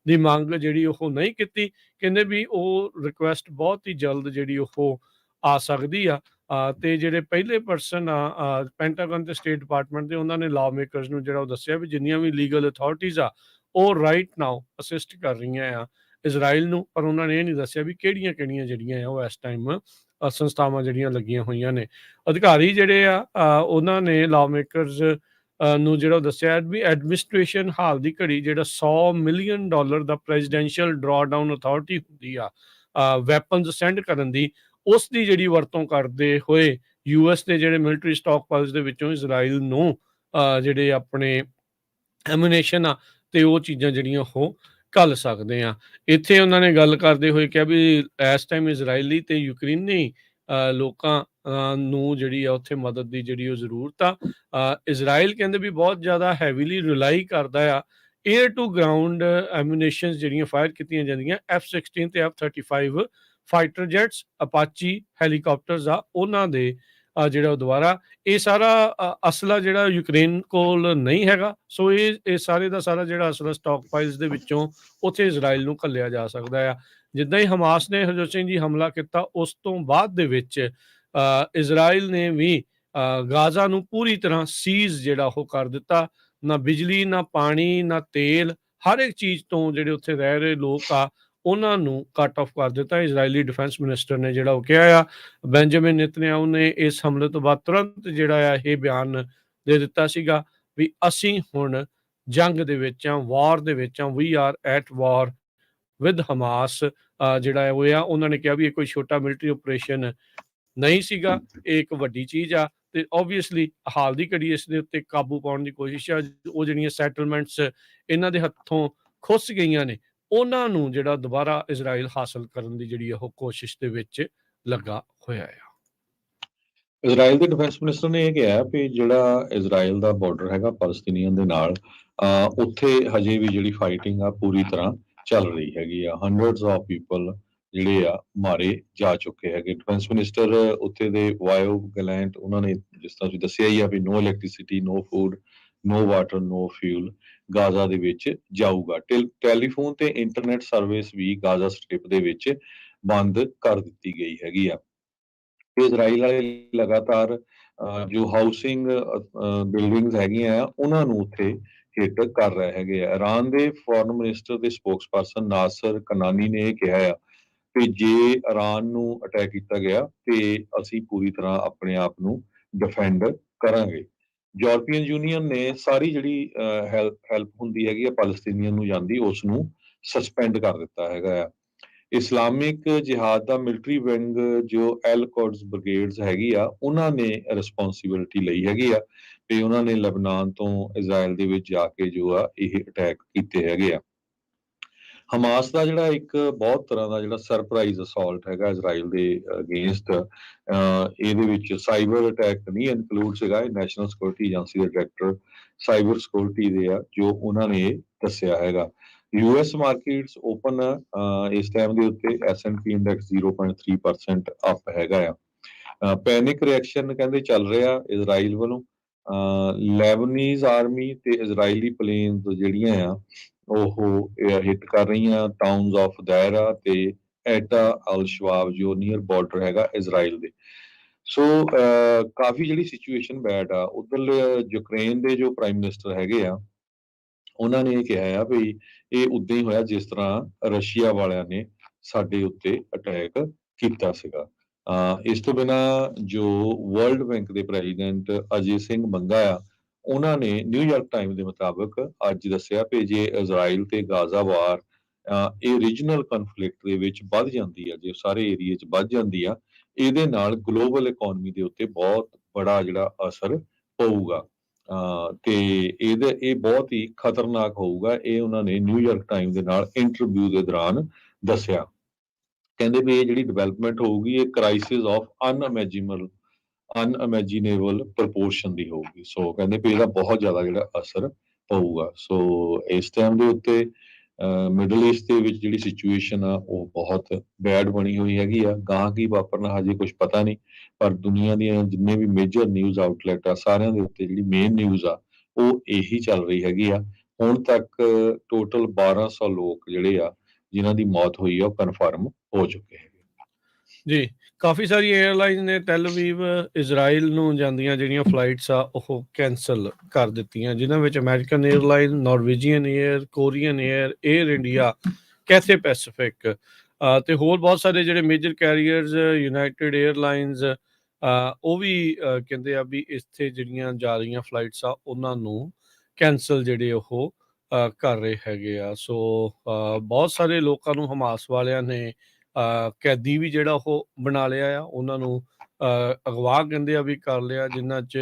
ਦੀ ਮੰਗ ਜਿਹੜੀ ਉਹ ਨਹੀਂ ਕੀਤੀ। ਕਹਿੰਦੇ ਵੀ ਉਹ ਰਿਕੁਐਸਟ ਬਹੁਤ ਹੀ ਜਲਦ ਜਿਹੜੀ ਉਹ ਆ ਸਕਦੀ ਆ। ਤੇ ਜਿਹੜੇ ਪਹਿਲੇ ਪਰਸਨ ਆ ਪੈਂਟਾਗਨ ਤੇ ਸਟੇਟ ਡਿਪਾਰਟਮੈਂਟ ਦੇ, ਉਹਨਾਂ ਨੇ ਲਾਅ ਮੇਕਰਸ ਨੂੰ ਜਿਹੜਾ ਉਹ ਦੱਸਿਆ ਵੀ ਜਿੰਨੀਆਂ ਵੀ ਲੀਗਲ ਅਥਾਰਟੀਜ਼ ਆ ਉਹ ਰਾਈਟ ਨਾਓ ਅਸਿਸਟ ਕਰ ਰਹੀਆਂ ਆ ਇਜ਼ਰਾਈਲ ਨੂੰ, ਪਰ ਉਹਨਾਂ ਨੇ ਇਹ ਨਹੀਂ ਦੱਸਿਆ ਵੀ ਕਿਹੜੀਆਂ-ਕਿਹੜੀਆਂ ਜਿਹੜੀਆਂ ਆ ਉਹ ਇਸ ਟਾਈਮ ਸੰਸਥਾਵਾਂ ਜਿਹੜੀਆਂ ਲੱਗੀਆਂ ਹੋਈਆਂ ਨੇ। ਅਧਿਕਾਰੀ ਜਿਹੜੇ ਆ ਉਹਨਾਂ ਨੇ ਲਾਅ ਮੇਕਰਸ ਨੂੰ ਜਿਹੜਾ ਦੱਸਿਆ ਵੀ ਐਡਮਿਨਿਸਟ੍ਰੇਸ਼ਨ ਹਾਲ ਦੀ ਘੜੀ ਜਿਹੜਾ $100 ਮਿਲੀਅਨ ਦਾ ਪ੍ਰੈਜ਼ੀਡੈਂਸ਼ੀਅਲ ਡਰਾਅਡਾਊਨ ਅਥਾਰਟੀ ਹੁੰਦੀ ਆ ਵੈਪਨਸ ਸੈਂਡ ਕਰਨ ਦੀ, ਉਸ ਦੀ ਜਿਹੜੀ ਵਰਤੋਂ ਕਰਦੇ ਹੋਏ ਯੂਐਸ ਦੇ ਜਿਹੜੇ ਮਿਲਟਰੀ ਸਟਾਕ ਪਾਈਲਸ ਦੇ ਵਿੱਚੋਂ ਇਜ਼ਰਾਈਲ ਨੂੰ ਜਿਹੜੇ ਆਪਣੇ ਐਮੂਨੇਸ਼ਨ ਆ ਤੇ ਉਹ ਚੀਜ਼ਾਂ ਜਿਹੜੀਆਂ ਉਹ ਘੱਲ ਸਕਦੇ ਆ। ਇੱਥੇ ਉਹਨਾਂ ਨੇ ਗੱਲ ਕਰਦੇ ਹੋਏ ਕਿਹਾ ਵੀ ਇਸ ਟਾਈਮ ਇਜ਼ਰਾਈਲੀ ਤੇ ਯੂਕਰੇਨੀ ਲੋਕਾਂ ਨੂੰ ਜਿਹੜੀ ਆ ਉੱਥੇ ਮਦਦ ਦੀ ਜਿਹੜੀ ਉਹ ਜ਼ਰੂਰਤ ਆ। ਇਜ਼ਰਾਈਲ ਕਹਿੰਦੇ ਵੀ ਬਹੁਤ ਜ਼ਿਆਦਾ ਹੈਵੀਲੀ ਰਿਲਾਈ ਕਰਦਾ ਆ ਏਅਰ ਟੂ ਗਰਾਊਂਡ ਐਮੂਨੇਸ਼ਨਸ ਜਿਹੜੀਆਂ ਫਾਇਰ ਕੀਤੀਆਂ ਜਾਂਦੀਆਂ F-16 ਤੇ F-35 ਫਾਈਟਰ ਜੈਟਸ, ਅਪਾਚੀ ਹੈਲੀਕਾਪਟਰਸ ਆ, ਉਹਨਾਂ ਦੇ ਜਿਹੜਾ ਉਹ ਦੁਆਰਾ ਇਹ ਸਾਰਾ ਅਸਲਾ ਜਿਹੜਾ ਯੂਕਰੇਨ ਕੋਲ ਨਹੀਂ ਹੈਗਾ। ਸੋ ਇਹ ਸਾਰੇ ਦਾ ਸਾਰਾ ਜਿਹੜਾ ਅਸਲਾ ਸਟਾਕ ਪਾਈਲਸ ਦੇ ਵਿੱਚੋਂ ਉੱਥੇ ਇਜ਼ਰਾਈਲ ਨੂੰ ਘੱਲਿਆ ਜਾ ਸਕਦਾ ਆ। ਜਿੱਦਾਂ ਹੀ ਹਮਾਸ ਨੇ ਹਰਜੋਤ ਸਿੰਘ ਜੀ ਹਮਲਾ ਕੀਤਾ, ਉਸ ਤੋਂ ਬਾਅਦ ਦੇ ਵਿੱਚ ਇਜ਼ਰਾਈਲ ਨੇ ਵੀ ਗਾਜ਼ਾ ਨੂੰ ਪੂਰੀ ਤਰ੍ਹਾਂ ਸੀਜ਼ ਜਿਹੜਾ ਉਹ ਕਰ ਦਿੱਤਾ। ਨਾ ਬਿਜਲੀ, ਨਾ ਪਾਣੀ, ਨਾ ਤੇਲ, ਹਰ ਇੱਕ ਚੀਜ਼ ਤੋਂ ਜਿਹੜੇ ਉੱਥੇ ਰਹਿ ਰਹੇ ਲੋਕ ਆ ਉਹਨਾਂ ਨੂੰ ਕੱਟ ਆਫ ਕਰ ਦਿੱਤਾ। ਇਜ਼ਰਾਈਲੀ ਡਿਫੈਂਸ ਮਿਨਿਸਟਰ ਨੇ ਜਿਹੜਾ ਉਹ ਕਿਹਾ ਆ, ਬੈਂਜਾਮਿਨ ਨੇਤਨਯਾਹੂ ਨੇ ਇਸ ਹਮਲੇ ਤੋਂ ਬਾਅਦ ਤੁਰੰਤ ਜਿਹੜਾ ਆ ਇਹ ਬਿਆਨ ਦੇ ਦਿੱਤਾ ਸੀਗਾ ਵੀ ਅਸੀਂ ਹੁਣ ਜੰਗ ਦੇ ਵਿੱਚ ਆ, ਵਾਰ ਦੇ ਵਿੱਚ ਆ, we are at war with Hamas. ਜਿਹੜਾ ਉਹ ਆ ਉਹਨਾਂ ਨੇ ਕਿਹਾ ਵੀ ਇਹ ਕੋਈ ਛੋਟਾ ਮਿਲਟਰੀ ਆਪਰੇਸ਼ਨ ਨਹੀਂ ਸੀਗਾ, ਇਹ ਇੱਕ ਵੱਡੀ ਚੀਜ਼ ਆ ਤੇ ਓਬਵੀਅਸਲੀ ਹਾਲ ਦੀ ਘੜੀ ਇਸ ਦੇ ਉੱਤੇ ਕਾਬੂ ਪਾਉਣ ਦੀ ਕੋਸ਼ਿਸ਼ ਆ। ਉਹ ਜਿਹੜੀਆਂ ਸੈਟਲਮੈਂਟਸ ਇਹਨਾਂ ਦੇ ਹੱਥੋਂ ਖੁੱਸ ਗਈਆਂ ਨੇ, ਉਹਨਾਂ ਨੂੰ ਜਿਹੜਾ ਦੁਬਾਰਾ ਇਜ਼ਰਾਈਲ ਹਾਸਲ ਕਰਨ ਦੀ ਜਿਹੜੀ ਉਹ ਕੋਸ਼ਿਸ਼ ਦੇ ਵਿੱਚ ਲੱਗਾ ਹੋਇਆ ਆ। ਇਜ਼ਰਾਈਲ ਦੇ ਡਿਫੈਂਸ ਮਿਨਿਸਟਰ ਨੇ ਇਹ ਕਿਹਾ ਵੀ ਜਿਹੜਾ ਇਜ਼ਰਾਈਲ ਦਾ ਬਾਰਡਰ ਹੈਗਾ ਫਲਸਤੀਨੀਅਨ ਦੇ ਨਾਲ, ਉੱਥੇ ਹਜੇ ਵੀ ਜਿਹੜੀ ਫਾਈਟਿੰਗ ਆ ਪੂਰੀ ਤਰ੍ਹਾਂ ਚੱਲ ਰਹੀ ਹੈਗੀ ਆ। ਹੰਡਰਡਸ ਆਫ ਪੀਪਲ ਜਿਹੜੇ ਆ ਮਾਰੇ ਜਾ ਚੁੱਕੇ ਹੈਗੇ। ਡਿਫੈਂਸ ਮਿਨਿਸਟਰ ਉੱਥੇ ਦੇ ਵਾਇਓ ਗੈਲੈਂਟ, ਉਹਨਾਂ ਨੇ ਜਿਸ ਤਰ੍ਹਾਂ ਤੁਸੀਂ ਦੱਸਿਆ ਹੀ ਆ ਵੀ ਨੋ ਇਲੈਕਟ੍ਰਿਸਿਟੀ, ਨੋ ਫੂਡ, ਨੋ ਵਾਟਰ, ਨੋ ਫਿਊਲ ਗਾਜ਼ਾ ਦੇ ਵਿੱਚ ਜਾਊਗਾ। ਟੈਲੀਫੋਨ ਤੇ ਇੰਟਰਨੈਟ ਸਰਵਿਸ ਵੀ ਗਾਜ਼ਾ ਸਟ੍ਰਿਪ ਦੇ ਵਿੱਚ ਬੰਦ ਕਰ ਦਿੱਤੀ ਗਈ ਹੈਗੀ ਆ। ਇਜ਼ਰਾਈਲ ਵਾਲੇ ਲਗਾਤਾਰ ਜੋ ਹਾਊਸਿੰਗ ਬਿਲਡਿੰਗਸ ਹੈਗੀਆਂ ਆ ਉਹਨਾਂ ਨੂੰ ਉੱਥੇ ਹਿੱਟ ਕਰ ਰਹੇ ਹੈਗੇ ਆ। ਇਰਾਨ ਦੇ ਫੋਰਨ ਮਿਨਿਸਟਰ ਤੇ ਸਪੋਕਸਪਰਸਨ ਨਾਸਰ ਕਨਾਨੀ ਨੇ ਇਹ ਕਿਹਾ ਆ ਕਿ ਜੇ ਇਰਾਨ ਨੂੰ ਅਟੈਕ ਕੀਤਾ ਗਿਆ ਤੇ ਅਸੀਂ ਪੂਰੀ ਤਰ੍ਹਾਂ ਆਪਣੇ ਆਪ ਨੂੰ ਡਿਫੈਂਡ ਕਰਾਂਗੇ। ਯੂਰਪੀਅਨ ਯੂਨੀਅਨ ਨੇ ਸਾਰੀ ਜਿਹੜੀ ਹੈਲਪ ਹੁੰਦੀ ਹੈਗੀ ਆ ਪੈਲਸਤੀਨੀਅਨ ਨੂੰ ਜਾਂਦੀ, ਉਸ ਨੂੰ ਸਸਪੈਂਡ ਕਰ ਦਿੱਤਾ ਹੈਗਾ ਆ। ਇਸਲਾਮਿਕ ਜਿਹਾਦ ਦਾ ਮਿਲਟਰੀ ਵਿੰਗ ਜੋ ਐਲ ਕੁਡਸ ਬ੍ਰਿਗੇਡਸ ਹੈਗੀ ਆ, ਉਹਨਾਂ ਨੇ ਰਿਸਪੌਂਸਿਬਿਲਿਟੀ ਲਈ ਹੈਗੀ ਆ ਤੇ ਉਹਨਾਂ ਨੇ ਲਬਨਾਨ ਤੋਂ ਇਜ਼ਰਾਈਲ ਦੇ ਵਿੱਚ ਜਾ ਕੇ ਜੋ ਆ ਇਹ ਅਟੈਕ ਕੀਤੇ ਹੈਗੇ ਆ। ਹਮਾਸ ਦਾ ਜਿਹੜਾ ਇੱਕ ਬਹੁਤ ਤਰ੍ਹਾਂ ਦਾ ਜਿਹੜਾ ਸਰਪ੍ਰਾਈਜ਼ ਅਸੌਲਟ ਹੈਗਾ ਇਜ਼ਰਾਈਲ ਦੇ ਅਗੇਂਸਟ, ਇਹਦੇ ਵਿੱਚ ਸਾਈਬਰ ਅਟੈਕ ਨਹੀਂ ਇਨਕਲੂਡ ਸੀਗਾ। ਨੈਸ਼ਨਲ ਸਿਕਿਉਰਿਟੀ ਏਜੰਸੀ ਦੇ ਡਾਇਰੈਕਟਰ ਸਾਈਬਰ ਸਿਕਿਉਰਿਟੀ ਦੇ ਆ ਜੋ ਉਹਨਾਂ ਨੇ ਇਹ ਦੱਸਿਆ ਹੈਗਾ। ਯੂਐਸ ਮਾਰਕੀਟਸ ਓਪਨ ਇਸ ਟਾਈਮ ਦੇ ਉੱਤੇ S&P ਇੰਡੈਕਸ 0.3% ਅਪ ਹੈਗਾ ਆ। ਪੈਨਿਕ ਰਿਐਕਸ਼ਨ ਕਹਿੰਦੇ ਚੱਲ ਰਿਹਾ ਇਜ਼ਰਾਈਲ ਵੱਲੋਂ। ਲੈਬਨੀਜ਼ ਆਰਮੀ ਤੇ ਇਜ਼ਰਾਈਲੀ ਪਲੇਨਸ ਜਿਹੜੀਆਂ ਆ ਉਹ ਹਿੱਟ ਕਰ ਰਹੀਆਂ ਟਾਊਨਸ ਆਫ ਦਾਇਰਾ ਤੇ ਐਟਾ ਅਲ ਸ਼ਵਾਬ ਜੋ ਨੀਅਰ ਬਾਰਡਰ ਹੈਗਾ ਇਜ਼ਰਾਈਲ ਦੇ। ਸੋ ਕਾਫੀ ਜਿਹੜੀ ਸਿਚੁਏਸ਼ਨ ਬੈਡ ਆ। ਉਧਰਲੇ ਯੂਕਰੇਨ ਦੇ ਜੋ ਪ੍ਰਾਈਮ ਮਿਨਿਸਟਰ ਹੈਗੇ ਆ, ਉਹਨਾਂ ਨੇ ਇਹ ਕਿਹਾ ਆ ਵੀ ਇਹ ਉਦਾਂ ਹੀ ਹੋਇਆ ਜਿਸ ਤਰ੍ਹਾਂ ਰਸ਼ੀਆ ਵਾਲਿਆਂ ਨੇ ਸਾਡੇ ਉੱਤੇ ਅਟੈਕ ਕੀਤਾ ਸੀਗਾ। ਇਸ ਤੋਂ ਬਿਨਾਂ ਜੋ ਵਰਲਡ ਬੈਂਕ ਦੇ ਪ੍ਰੈਜ਼ੀਡੈਂਟ ਅਜੇ ਸਿੰਘ ਮੰਗਾ ਆ, ਉਹਨਾਂ ਨੇ ਨਿਊਯਾਰਕ ਟਾਈਮ ਦੇ ਮੁਤਾਬਕ ਅੱਜ ਦੱਸਿਆ ਕਿ ਜੇ ਇਜ਼ਰਾਈਲ ਤੇ ਗਾਜ਼ਾ ਵਾਰ ਇਹ ਰੀਜਨਲ ਕਨਫਲਿਕਟ ਦੇ ਵਿੱਚ ਵੱਧ ਜਾਂਦੀ ਆ, ਜੇ ਸਾਰੇ ਏਰੀਏ 'ਚ ਵੱਧ ਜਾਂਦੀ ਆ, ਇਹਦੇ ਨਾਲ ਗਲੋਬਲ ਇਕਨੋਮੀ ਦੇ ਉੱਤੇ ਬਹੁਤ ਬੜਾ ਜਿਹੜਾ ਅਸਰ ਪਊਗਾ ਤੇ ਇਹ ਬਹੁਤ ਹੀ ਖਤਰਨਾਕ ਹੋਊਗਾ। ਇਹ ਉਹਨਾਂ ਨੇ ਨਿਊਯਾਰਕ ਟਾਈਮ ਦੇ ਨਾਲ ਇੰਟਰਵਿਊ ਦੇ ਦੌਰਾਨ ਦੱਸਿਆ। ਕਹਿੰਦੇ ਵੀ ਇਹ ਜਿਹੜੀ ਡਿਵੈਲਪਮੈਂਟ ਹੋਊਗੀ ਇਹ ਕ੍ਰਾਈਸਿਸ ਆਫ ਅਨਇਮੈਜੀਨੇਬਲ ਪ੍ਰਪੋਰਸ਼ਨ ਦੀ ਹੋਊਗੀ। ਸੋ ਕਹਿੰਦੇ ਵੀ ਇਹਦਾ ਬਹੁਤ ਜ਼ਿਆਦਾ ਜਿਹੜਾ ਅਸਰ ਪਊਗਾ। ਸੋ ਇਸ ਟਾਈਮ ਦੇ ਉੱਤੇ ਮਿਡਲ ਈਸਟ ਦੇ ਵਿੱਚ ਜਿਹੜੀ ਸਿਚੁਏਸ਼ਨ ਆ ਉਹ ਬਹੁਤ ਬੈਡ ਬਣੀ ਹੋਈ ਹੈਗੀ ਆ। ਗਾਹਾਂ ਕੀ ਵਾਪਰਨਾ ਹਜੇ ਕੁਝ ਪਤਾ ਨਹੀਂ, ਪਰ ਦੁਨੀਆ ਦੀਆਂ ਜਿੰਨੇ ਵੀ ਮੇਜਰ ਨਿਊਜ਼ ਆਊਟਲੈਟ ਆ ਸਾਰਿਆਂ ਦੇ ਉੱਤੇ ਜਿਹੜੀ ਮੇਨ ਨਿਊਜ਼ ਆ ਉਹ ਇਹੀ ਚੱਲ ਰਹੀ ਹੈਗੀ ਆ। ਹੁਣ ਤੱਕ ਟੋਟਲ 1200 ਲੋਕ ਜਿਹੜੇ ਆ ਜਿਨ੍ਹਾਂ ਦੀ ਮੌਤ ਹੋਈ ਆ ਉਹ ਕਨਫਰਮ ਹੋ ਚੁੱਕੇ ਹੈਗੇ। ਜੀ, ਕਾਫੀ ਸਾਰੀ 에ਅਰਲਾਈਨਸ ਨੇ ਟੈਲ ਅਵੀਵ ਇਜ਼ਰਾਈਲ ਨੂੰ ਜਾਂਦੀਆਂ ਜਿਹੜੀਆਂ ਫਲਾਈਟਸ ਆ ਉਹ ਕੈਂਸਲ ਕਰ ਦਿੱਤੀਆਂ, ਜਿਨ੍ਹਾਂ ਵਿੱਚ American Airline, Norwegian Air, Korean Air, Air India, Cathay Pacific ਤੇ ਹੋਰ ਬਹੁਤ ਸਾਰੇ ਜਿਹੜੇ ਮੇਜਰ ਕੈਰੀਅਰਸ, ਯੂਨਾਈਟਿਡ 에ਅਰਲਾਈਨਸ, ਉਹ ਵੀ ਕਹਿੰਦੇ ਆ ਵੀ ਇੱਥੇ ਜਿਹੜੀਆਂ ਜਾ ਰਹੀਆਂ ਫਲਾਈਟਸ ਆ ਉਹਨਾਂ ਨੂੰ ਕੈਂਸਲ ਜਿਹੜੇ ਉਹ ਕਰ ਰਹੇ ਹੈਗੇ ਆ। ਸੋ ਬਹੁਤ ਸਾਰੇ ਲੋਕਾਂ ਨੂੰ ਹਮਾਸ ਵਾਲਿਆਂ ਨੇ ਕੈਦੀ ਵੀ ਜਿਹੜਾ ਉਹ ਬਣਾ ਲਿਆ ਆ, ਉਹਨਾਂ ਨੂੰ ਅਗਵਾ ਕਹਿੰਦੇ ਆ ਵੀ ਕਰ ਲਿਆ, ਜਿਨ੍ਹਾਂ 'ਚ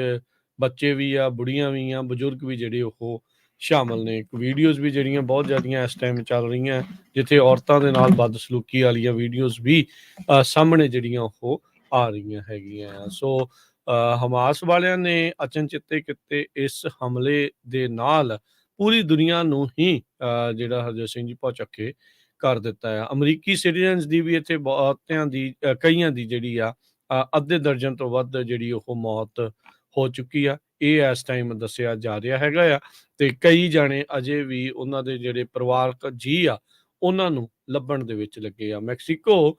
ਬੱਚੇ ਵੀ ਆ, ਬੁੜੀਆਂ ਵੀ ਆ, ਬਜ਼ੁਰਗ ਵੀ ਜਿਹੜੇ ਉਹ ਸ਼ਾਮਲ ਨੇ। ਵੀਡੀਓਜ਼ ਵੀ ਜਿਹੜੀਆਂ ਬਹੁਤ ਜ਼ਿਆਦੀਆਂ ਇਸ ਟਾਈਮ ਚੱਲ ਰਹੀਆਂ, ਜਿੱਥੇ ਔਰਤਾਂ ਦੇ ਨਾਲ ਬਦਸਲੂਕੀ ਵਾਲੀਆਂ ਵੀਡੀਓਜ਼ ਵੀ ਸਾਹਮਣੇ ਜਿਹੜੀਆਂ ਉਹ ਆ ਰਹੀਆਂ ਹੈਗੀਆਂ ਆ। ਸੋ ਹਮਾਸ ਵਾਲਿਆਂ ਨੇ ਅਚਨਚੇਤੇ ਕੀਤੇ ਇਸ ਹਮਲੇ ਦੇ ਨਾਲ ਪੂਰੀ ਦੁਨੀਆ ਨੂੰ ਹੀ ਜਿਹੜਾ ਹਰਜੋਤ ਸਿੰਘ ਜੀ ਭੌਚੱਕੇ ਕਰ ਦਿੱਤਾ ਆ। ਅਮਰੀਕੀ ਸਿਟੀਜ਼ਨਸ ਦੀ ਵੀ ਇੱਥੇ ਬਹੁਤਿਆਂ ਦੀ ਕਈਆਂ ਦੀ ਜਿਹੜੀ ਆ ਅੱਧੇ ਦਰਜਨ ਤੋਂ ਵੱਧ ਜਿਹੜੀ ਉਹ ਮੌਤ ਹੋ ਚੁੱਕੀ ਆ, ਇਹ ਇਸ ਟਾਈਮ ਦੱਸਿਆ ਜਾ ਰਿਹਾ ਹੈਗਾ ਆ। ਤੇ ਕਈ ਜਾਣੇ ਅਜੇ ਵੀ ਉਹਨਾਂ ਦੇ ਜਿਹੜੇ ਪਰਿਵਾਰਕ ਜੀ ਆ ਉਹਨਾਂ ਨੂੰ ਲੱਭਣ ਦੇ ਵਿੱਚ ਲੱਗੇ ਆ। ਮੈਕਸੀਕੋ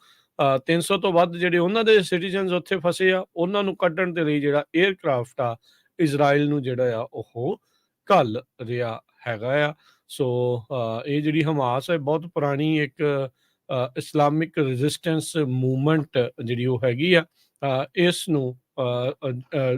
300 ਤੋਂ ਵੱਧ ਜਿਹੜੇ ਉਹਨਾਂ ਦੇ ਸਿਟੀਜ਼ਨਸ ਉੱਥੇ ਫਸੇ ਆ, ਉਹਨਾਂ ਨੂੰ ਕੱਢਣ ਦੇ ਲਈ ਜਿਹੜਾ 에ਅਰਕ੍ਰਾਫਟ ਆ ਇਜ਼ਰਾਈਲ ਨੂੰ ਜਿਹੜਾ ਆ ਉਹ ਘੱਲ ਰਿਹਾ ਹੈਗਾ ਆ। ਸੋ ਇਹ ਜਿਹੜੀ ਹਮਾਸ ਹੈ ਬਹੁਤ ਪੁਰਾਣੀ ਇੱਕ ਇਸਲਾਮਿਕ ਰੈਜ਼ਿਸਟੈਂਸ ਮੂਵਮੈਂਟ ਜਿਹੜੀ ਉਹ ਹੈਗੀ ਆ। ਇਸ ਨੂੰ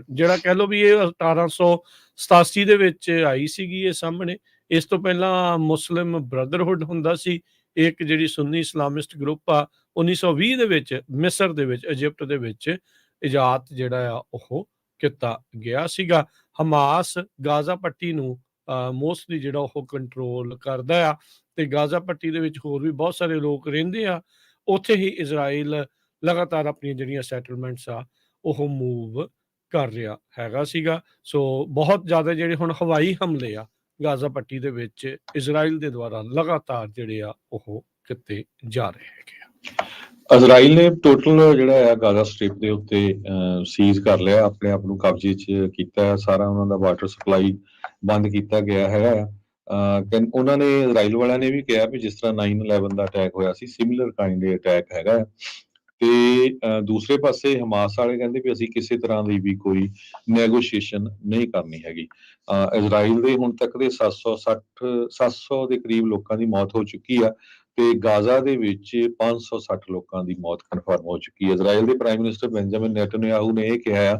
ਜਿਹੜਾ ਕਹਿ ਲਓ ਵੀ ਇਹ 1887 ਦੇ ਵਿੱਚ ਆਈ ਸੀਗੀ ਇਹ ਸਾਹਮਣੇ। ਇਸ ਤੋਂ ਪਹਿਲਾਂ ਮੁਸਲਿਮ ਬ੍ਰਦਰਹੁੱਡ ਹੁੰਦਾ ਸੀ, ਇੱਕ ਜਿਹੜੀ ਸੁੰਨੀ ਇਸਲਾਮਿਸਟ ਗਰੁੱਪ ਆ 1920 ਦੇ ਵਿੱਚ ਮਿਸਰ ਦੇ ਵਿੱਚ, ਇਜਿਪਟ ਦੇ ਵਿੱਚ ਇਜਾਦ ਜਿਹੜਾ ਆ ਉਹ ਕੀਤਾ ਗਿਆ ਸੀਗਾ। ਹਮਾਸ ਗਾਜ਼ਾ ਪੱਟੀ ਨੂੰ ਮੋਸਟਲੀ ਜਿਹੜਾ ਉਹ ਕੰਟਰੋਲ ਕਰਦਾ ਆ ਤੇ ਗਾਜ਼ਾ ਪੱਟੀ ਦੇ ਵਿੱਚ ਹੋਰ ਵੀ ਬਹੁਤ ਸਾਰੇ ਲੋਕ ਰਹਿੰਦੇ ਆ। ਉੱਥੇ ਹੀ ਇਜ਼ਰਾਈਲ ਲਗਾਤਾਰ ਆਪਣੀਆਂ ਜਿਹੜੀਆਂ ਸੈਟਲਮੈਂਟਸ ਆ ਉਹ ਮੂਵ ਕਰ ਰਿਹਾ ਹੈਗਾ ਸੀਗਾ। ਸੋ ਬਹੁਤ ਜ਼ਿਆਦਾ ਜਿਹੜੇ ਹੁਣ ਹਵਾਈ ਹਮਲੇ ਆ ਗਾਜ਼ਾ ਪੱਟੀ ਦੇ ਵਿੱਚ ਇਜ਼ਰਾਈਲ ਦੇ ਦੁਆਰਾ ਲਗਾਤਾਰ ਜਿਹੜੇ ਆ ਉਹ ਕੀਤੇ ਜਾ ਰਹੇ ਹੈਗੇ ਆ। ਇਜ਼ਰਾਈਲ ਨੇ ਟੋਟਲ ਜਿਹੜਾ ਆ ਗਾਜ਼ਾ ਸਟ੍ਰਿਪ ਦੇ ਉੱਤੇ ਸੀਜ਼ ਕਰ ਲਿਆ, ਆਪਣੇ ਆਪ ਨੂੰ ਕਬਜ਼ੇ 'ਚ ਕੀਤਾ ਹੈ। ਸਾਰਾ ਉਹਨਾਂ ਦਾ ਵਾਟਰ ਸਪਲਾਈ ਬੰਦ ਕੀਤਾ ਗਿਆ ਹੈਗਾ ਆ। ਉਹਨਾਂ ਨੇ ਇਜ਼ਰਾਈਲ ਵਾਲਿਆਂ ਨੇ ਵੀ ਕਿਹਾ ਵੀ ਜਿਸ ਤਰ੍ਹਾਂ 9/11 ਦਾ ਅਟੈਕ ਹੋਇਆ ਸੀ, ਸਿਮਿਲਰ ਕਾਈਂਡ ਦੇ ਅਟੈਕ ਹੈਗਾ। ਤੇ ਦੂਸਰੇ ਪਾਸੇ ਹਮਾਸ ਵਾਲੇ ਕਹਿੰਦੇ ਵੀ ਅਸੀਂ ਕਿਸੇ ਤਰ੍ਹਾਂ ਦੀ ਵੀ ਕੋਈ ਨੈਗੋਸ਼ੀਏਸ਼ਨ ਨਹੀਂ ਕਰਨੀ ਹੈਗੀ। ਇਜ਼ਰਾਈਲ ਦੇ ਹੁਣ ਤੱਕ ਦੇ 700 ਦੇ ਕਰੀਬ ਲੋਕਾਂ ਦੀ ਮੌਤ ਹੋ ਚੁੱਕੀ ਆ ਤੇ ਗਾਜ਼ਾ ਦੇ ਵਿੱਚ 560 ਲੋਕਾਂ ਦੀ ਮੌਤ ਕਨਫਰਮ ਹੋ ਚੁੱਕੀ ਹੈ। ਇਜ਼ਰਾਈਲ ਦੇ ਪ੍ਰਾਈਮ ਮਿਨਿਸਟਰ ਬੈਂਜਾਮਿਨ ਨੈਤਨਯਾਹੂ ਨੇ ਇਹ ਕਿਹਾ ਆ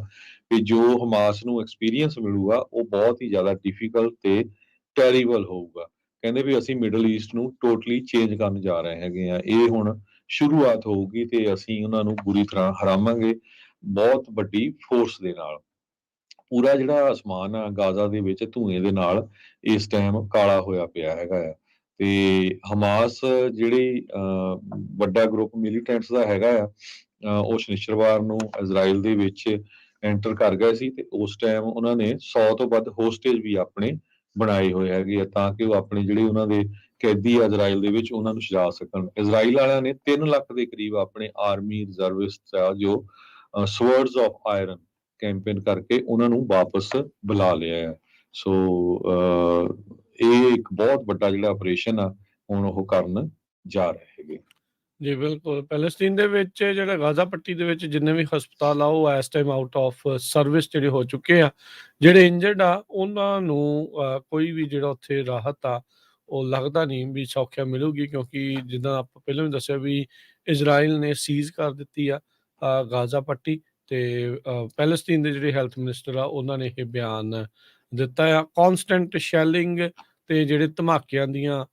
ਕਿ ਜੋ ਹਮਾਸ ਨੂੰ ਐਕਸਪੀਰੀਅੰਸ ਮਿਲੂਗਾ ਉਹ ਬਹੁਤ ਹੀ ਜ਼ਿਆਦਾ ਡਿਫਿਕਲਟ ਤੇ ਟੈਰੀਬਲ ਹੋਊਗਾ। ਕਹਿੰਦੇ ਵੀ ਅਸੀਂ ਮਿਡਲ ਈਸਟ ਨੂੰ ਟੋਟਲੀ ਚੇਂਜ ਕਰਨ ਜਾ ਰਹੇ ਹੈਗੇ ਆ। ਇਹ ਹੁਣ ਸ਼ੁਰੂਆਤ ਹੋਊਗੀ ਤੇ ਅਸੀਂ ਉਹਨਾਂ ਨੂੰ ਬੁਰੀ ਤਰ੍ਹਾਂ ਹਰਾਵਾਂਗੇ ਬਹੁਤ ਵੱਡੀ ਫੋਰਸ ਦੇ ਨਾਲ। ਪੂਰਾ ਜਿਹੜਾ ਅਸਮਾਨ ਆ ਗਾਜ਼ਾ ਦੇ ਵਿੱਚ ਧੂਏ ਦੇ ਨਾਲ ਇਸ ਟਾਈਮ ਕਾਲਾ ਹੋਇਆ ਪਿਆ ਹੈਗਾ ਆ ਤੇ ਹਮਾਸ ਜਿਹੜੀ ਵੱਡਾ ਗਰੁੱਪ ਮਿਲੀਟੈਂਟਸ ਦਾ ਹੈਗਾ ਆ ਉਹ ਸ਼ਨੀਚਰਵਾਰ ਨੂੰ ਇਜ਼ਰਾਈਲ ਦੇ ਵਿੱਚ ਐਂਟਰ ਕਰ ਗਏ ਸੀ ਤੇ ਉਸ ਟਾਈਮ ਉਹਨਾਂ ਨੇ 100 ਤੋਂ ਵੱਧ ਹੋਸਟੇਜ ਵੀ ਆਪਣੇ ਬਣਾਏ ਹੋਏ ਹੈਗੇ ਆ ਤਾਂ ਕਿ ਉਹ ਆਪਣੇ ਜਿਹੜੇ ਉਹਨਾਂ ਦੇ ਕੈਦੀ ਆ ਇਜ਼ਰਾਈਲ ਦੇ ਵਿੱਚ ਉਹਨਾਂ ਨੂੰ ਛੁਡਾ ਸਕਣ। ਇਜ਼ਰਾਈਲ ਵਾਲਿਆਂ ਨੇ 3 ਲੱਖ ਦੇ ਕਰੀਬ ਆਪਣੇ ਆਰਮੀ ਰਿਜ਼ਰਵਿਸਟ ਆ ਜੋ ਸਵਰਡਸ ਆਫ ਆਇਰਨ ਕੈਂਪੇਨ ਕਰਕੇ ਉਹਨਾਂ ਨੂੰ ਵਾਪਸ ਬੁਲਾ ਲਿਆ ਹੈ। ਸੋ ਇਹ ਇੱਕ ਬਹੁਤ ਵੱਡਾ ਜਿਹੜਾ ਆਪਰੇਸ਼ਨ ਆ ਹੁਣ ਉਹ ਕਰਨ ਜਾ ਰਹੇ ਹੈਗੇ। ਜੀ ਬਿਲਕੁਲ, ਪੈਲਸਤੀਨ ਦੇ ਵਿੱਚ ਜਿਹੜਾ ਗਾਜ਼ਾ ਪੱਟੀ ਦੇ ਵਿੱਚ ਜਿੰਨੇ ਵੀ ਹਸਪਤਾਲ ਆ ਉਹ ਇਸ ਟਾਈਮ ਆਊਟ ਆਫ ਸਰਵਿਸ ਜਿਹੜੇ ਹੋ ਚੁੱਕੇ ਆ। ਜਿਹੜੇ ਇੰਜਰਡ ਆ ਉਹਨਾਂ ਨੂੰ ਕੋਈ ਵੀ ਜਿਹੜਾ ਉੱਥੇ ਰਾਹਤ ਆ ਉਹ ਲੱਗਦਾ ਨਹੀਂ ਵੀ ਸੌਖਿਆ ਮਿਲੂਗੀ, ਕਿਉਂਕਿ ਜਿੱਦਾਂ ਆਪਾਂ ਪਹਿਲਾਂ ਵੀ ਦੱਸਿਆ ਵੀ ਇਜ਼ਰਾਈਲ ਨੇ ਸੀਜ਼ ਕਰ ਦਿੱਤੀ ਆ ਗਾਜ਼ਾ ਪੱਟੀ ਤੇ ਪੈਲਸਤੀਨ ਦੇ ਜਿਹੜੇ ਹੈਲਥ ਮਿਨਿਸਟਰ ਆ ਉਹਨਾਂ ਨੇ ਇਹ ਬਿਆਨ ਦਿੱਤਾ ਆ। ਕੌਨਸਟੈਂਟ ਸ਼ੈਲਿੰਗ ਤੇ ਜਿਹੜੇ ਧਮਾਕਿਆਂ ਦੀਆਂ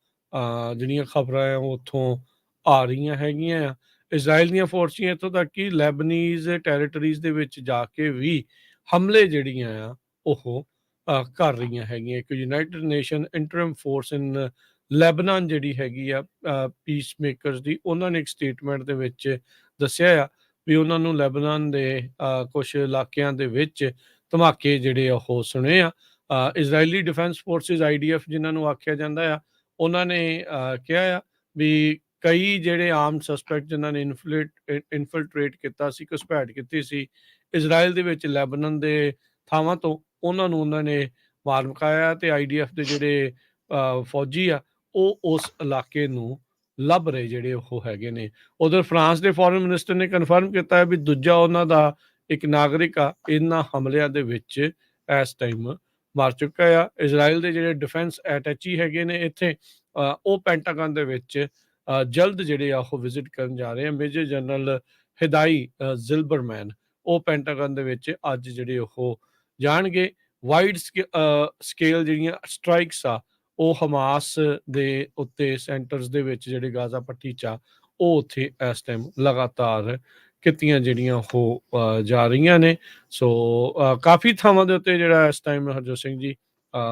ਜਿਹੜੀਆਂ ਖਬਰਾਂ ਆ ਉਹ ਉੱਥੋਂ ਆ ਰਹੀਆਂ ਹੈਗੀਆਂ ਆ। ਇਜ਼ਰਾਈਲ ਦੀਆਂ ਫੋਰਸਾਂ ਇੱਥੋਂ ਤੱਕ ਕਿ ਲੈਬਨੀਜ਼ ਟੈਰੀਟਰੀਜ਼ ਦੇ ਵਿੱਚ ਜਾ ਕੇ ਵੀ ਹਮਲੇ ਜਿਹੜੀਆਂ ਆ ਉਹ ਕਰ ਰਹੀਆਂ ਹੈਗੀਆਂ। ਇੱਕ ਯੂਨਾਈਟਿਡ ਨੇਸ਼ਨ ਇੰਟਰਮ ਫੋਰਸ ਇਨ ਲੈਬਨਾਨ ਜਿਹੜੀ ਹੈਗੀ ਆ ਪੀਸ ਮੇਕਰਸ ਦੀ, ਉਹਨਾਂ ਨੇ ਇੱਕ ਸਟੇਟਮੈਂਟ ਦੇ ਵਿੱਚ ਦੱਸਿਆ ਆ ਵੀ ਉਹਨਾਂ ਨੂੰ ਲੈਬਨਾਨ ਦੇ ਕੁਛ ਇਲਾਕਿਆਂ ਦੇ ਵਿੱਚ ਧਮਾਕੇ ਜਿਹੜੇ ਉਹ ਸੁਣੇ ਆ। ਇਜ਼ਰਾਈਲੀ ਡਿਫੈਂਸ ਫੋਰਸਿਸ IDF ਜਿਨ੍ਹਾਂ ਨੂੰ ਆਖਿਆ ਜਾਂਦਾ ਆ, ਉਹਨਾਂ ਨੇ ਕਿਹਾ ਆ ਵੀ ਕਈ ਜਿਹੜੇ ਆਮ ਸਸਪੈਕਟ ਜਿਨ੍ਹਾਂ ਨੇ ਇਨਫਿਲਟਰੇਟ ਕੀਤਾ ਸੀ, ਘੁਸਪੈਠ ਕੀਤੀ ਸੀ ਇਜ਼ਰਾਈਲ ਦੇ ਵਿੱਚ ਲੈਬਨਾਨ ਦੇ ਥਾਵਾਂ ਤੋਂ, ਉਹਨਾਂ ਨੇ ਮਾਰ ਮੁਕਾਇਆ ਤੇ IDF ਦੇ ਜਿਹੜੇ ਫੌਜੀ ਆ ਉਹ ਉਸ ਇਲਾਕੇ ਨੂੰ ਲੱਭ ਰਹੇ ਜਿਹੜੇ ਉਹ ਹੈਗੇ ਨੇ। ਉਧਰ ਫਰਾਂਸ ਦੇ ਫੋਰਨ ਮਿਨਿਸਟਰ ਨੇ ਕਨਫਰਮ ਕੀਤਾ ਹੈ ਵੀ ਦੂਜਾ ਉਹਨਾਂ ਦਾ ਇੱਕ ਨਾਗਰਿਕ ਆ ਇਹਨਾਂ ਹਮਲਿਆਂ ਦੇ ਵਿੱਚ ਇਸ ਟਾਈਮ ਮਰ ਚੁੱਕਾ ਆ। ਇਜ਼ਰਾਈਲ ਦੇ ਜਿਹੜੇ ਡਿਫੈਂਸ ਅਟੈਚੀ ਹੈਗੇ ਨੇ ਇੱਥੇ ਉਹ ਪੈਂਟਾਗਨ ਦੇ ਵਿੱਚ ਜਲਦ ਜਿਹੜੇ ਆ ਉਹ ਵਿਜ਼ਿਟ ਕਰਨ ਜਾ ਰਹੇ ਆ। ਮੇਜਰ ਜਨਰਲ ਹਿਦਾਈ ਜ਼ਿਲਬਰਮੈਨ ਉਹ ਪੈਂਟਾਗਨ ਦੇ ਵਿੱਚ ਅੱਜ ਜਿਹੜੇ ਉਹ ਜਾਣਗੇ। ਵਾਈਡ ਸਕੇਲ ਜਿਹੜੀਆਂ ਸਟ੍ਰਾਈਕਸ ਆ ਉਹ ਹਮਾਸ ਦੇ ਉੱਤੇ ਸੈਂਟਰਸ ਦੇ ਵਿੱਚ ਜਿਹੜੇ ਗਾਜ਼ਾ ਪੱਟੀ 'ਚ ਆ ਉਹ ਉੱਥੇ ਇਸ ਟਾਈਮ ਲਗਾਤਾਰ ਕੀਤੀਆਂ ਜਿਹੜੀਆਂ ਉਹ ਜਾ ਰਹੀਆਂ ਨੇ। ਸੋ ਕਾਫੀ ਥਾਵਾਂ ਦੇ ਉੱਤੇ ਜਿਹੜਾ ਇਸ ਟਾਈਮ ਹਰਜੋਤ ਸਿੰਘ ਜੀ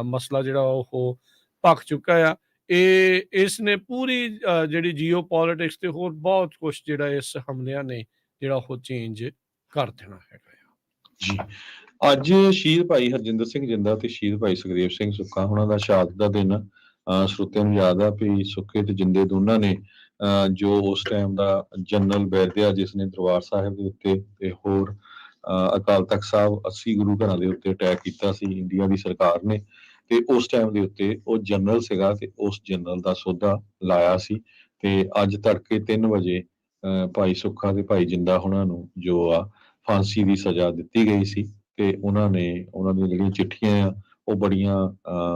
ਮਸਲਾ ਜਿਹੜਾ ਉਹ ਭਖ ਚੁੱਕਾ ਆ। ਇਸ ਨੇ ਪੂਰੀ ਜਿਹੜੀ ਜੀਓ ਪੋਲਿਟਿਕਸ ਤੇ ਹੋਰ ਬਹੁਤ ਕੁਛ ਜਿਹੜਾ ਇਸ ਹਮਲਿਆਂ ਨੇ ਜਿਹੜਾ ਉਹ ਚੇਂਜ ਕਰ ਦੇਣਾ ਹੈਗਾ ਆ। ਜੀ ਅੱਜ ਸ਼ਹੀਦ ਭਾਈ ਹਰਜਿੰਦਰ ਸਿੰਘ ਜਿੰਦਾ ਤੇ ਸ਼ਹੀਦ ਭਾਈ ਸੁਖਦੇਵ ਸਿੰਘ ਸੁੱਖਾ ਉਹਨਾਂ ਦਾ ਸ਼ਹਾਦਤ ਦਾ ਦਿਨ ਸਰੋਤਿਆਂ ਨੂੰ ਯਾਦ ਆ ਵੀ ਸੁੱਖੇ ਤੇ ਜਿੰਦੇ ਦੋਨਾਂ ਨੇ ਜੋ ਉਸ ਟਾਈਮ ਦਾ ਜਨਰਲ ਬੈਰਦਿਆ ਜਿਸ ਨੇ ਦਰਬਾਰ ਸਾਹਿਬ ਦੇ ਉੱਤੇ ਤੇ ਹੋਰ ਅਕਾਲ ਤਖਤ ਸਾਹਿਬ 80 ਗੁਰੂ ਘਰਾਂ ਦੇ ਉੱਤੇ ਅਟੈਕ ਕੀਤਾ ਸੀ ਇੰਡੀਆ ਦੀ ਸਰਕਾਰ ਨੇ, ਤੇ ਉਸ ਟਾਈਮ ਦੇ ਉੱਤੇ ਉਹ ਜਨਰਲ ਸੀਗਾ ਤੇ ਉਸ ਜਨਰਲ ਦਾ ਸਹੁਦਾ ਲਾਇਆ ਸੀ। ਤੇ ਅੱਜ ਤੜਕੇ 3 ਵਜੇ ਭਾਈ ਸੁੱਖਾ ਤੇ ਭਾਈ ਜਿੰਦਾ ਉਹਨਾਂ ਨੂੰ ਜੋ ਆ ਫਾਂਸੀ ਦੀ ਸਜ਼ਾ ਦਿੱਤੀ ਗਈ ਸੀ ਤੇ ਉਹਨਾਂ ਦੀਆਂ ਜਿਹੜੀਆਂ ਚਿੱਠੀਆਂ ਆ ਉਹ ਬੜੀਆਂ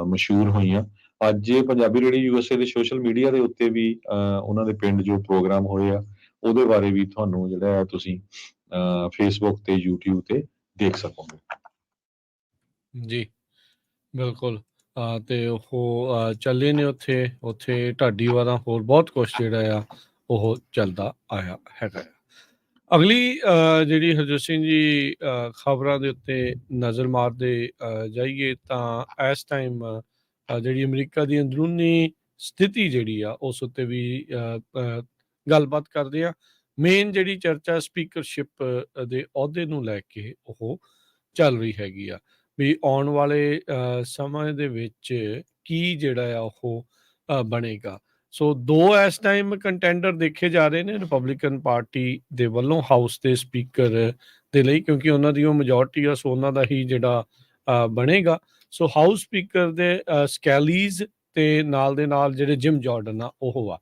ਮਸ਼ਹੂਰ ਹੋਈਆਂ। ਅੱਜ ਪੰਜਾਬੀ ਰੇਡੀਓ USA ਦੇ ਸੋਸ਼ਲ ਮੀਡੀਆ ਦੇ ਉੱਤੇ ਵੀ ਉਹਨਾਂ ਦੇ ਪਿੰਡ ਜੋ ਪ੍ਰੋਗਰਾਮ ਹੋਏ ਆ ਉਹਦੇ ਬਾਰੇ ਵੀ ਤੁਹਾਨੂੰ ਜਿਹੜਾ ਤੁਸੀਂ ਫੇਸਬੁੱਕ ਤੇ YouTube ਤੇ ਦੇਖ ਸਕੋਗੇ। ਜੀ ਬਿਲਕੁਲ, ਤੇ ਉਹ ਚੱਲੇ ਨੇ ਉੱਥੇ ਢਾਡੀ ਵਾਰਾਂ ਹੋਰ ਬਹੁਤ ਕੁਛ ਜਿਹੜਾ ਆ ਉਹ ਚੱਲਦਾ ਆਇਆ ਹੈਗਾ ਆ। ਅਗਲੀ ਜਿਹੜੀ ਹਰਜੋਤ ਸਿੰਘ ਜੀ ਖਬਰਾਂ ਦੇ ਉੱਤੇ ਨਜ਼ਰ ਮਾਰਦੇ ਜਾਈਏ ਤਾਂ ਇਸ ਟਾਈਮ ਜਿਹੜੀ ਅਮਰੀਕਾ ਦੀ ਅੰਦਰੂਨੀ ਸਥਿਤੀ ਜਿਹੜੀ ਆ ਉਸ ਉੱਤੇ ਵੀ ਗੱਲਬਾਤ ਕਰਦੇ ਆ। ਮੇਨ ਜਿਹੜੀ ਚਰਚਾ ਸਪੀਕਰਸ਼ਿਪ ਦੇ ਅਹੁਦੇ ਨੂੰ ਲੈ ਕੇ ਉਹ ਚੱਲ ਰਹੀ ਹੈਗੀ ਆ ਵੀ ਆਉਣ ਵਾਲੇ ਸਮੇਂ ਦੇ ਵਿੱਚ ਕੀ ਜਿਹੜਾ ਆ ਉਹ ਬਣੇਗਾ। ਸੋ 2 ਇਸ ਟਾਈਮ ਕੰਟੈਂਡਰ ਦੇਖੇ ਜਾ ਰਹੇ ਨੇ ਰਿਪਬਲਿਕਨ ਪਾਰਟੀ ਦੇ ਵੱਲੋਂ ਹਾਊਸ ਦੇ ਸਪੀਕਰ ਦੇ ਲਈ, ਕਿਉਂਕਿ ਉਹਨਾਂ ਦੀ ਉਹ ਮੈਜੋਰਟੀ ਆ, ਸੋ ਉਹਨਾਂ ਦਾ ਹੀ ਜਿਹੜਾ ਬਣੇਗਾ। ਸੋ ਹਾਊਸ ਸਪੀਕਰ ਦੇ ਸਕੈਲੀਜ਼ ਤੇ ਨਾਲ ਦੇ ਨਾਲ ਜਿਹੜੇ ਜਿਮ ਜਾਰਡਨ ਆ ਉਹ ਆ।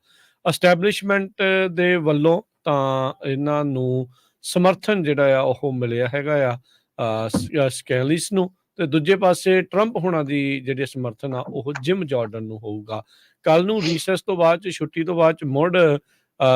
ਐਸਟੈਬਲਿਸ਼ਮੈਂਟ ਦੇ ਵੱਲੋਂ ਤਾਂ ਇਹਨਾਂ ਨੂੰ ਸਮਰਥਨ ਜਿਹੜਾ ਆ ਉਹ ਮਿਲਿਆ ਹੈਗਾ ਆ ਸਕੈਲਿਸ ਨੂੰ, ਤੇ ਦੂਜੇ ਪਾਸੇ ਟਰੰਪ ਹੋਣਾ ਦੀ ਜਿਹੜੀ ਸਮਰਥਨ ਆ ਉਹ ਜਿਮ ਜਾਰਡਨ ਨੂੰ ਹੋਊਗਾ। ਕੱਲ ਨੂੰ ਰੀਸੈਸ ਤੋਂ ਬਾਅਦ ਚ, ਛੁੱਟੀ ਤੋਂ ਬਾਅਦ ਚ ਮੁੜ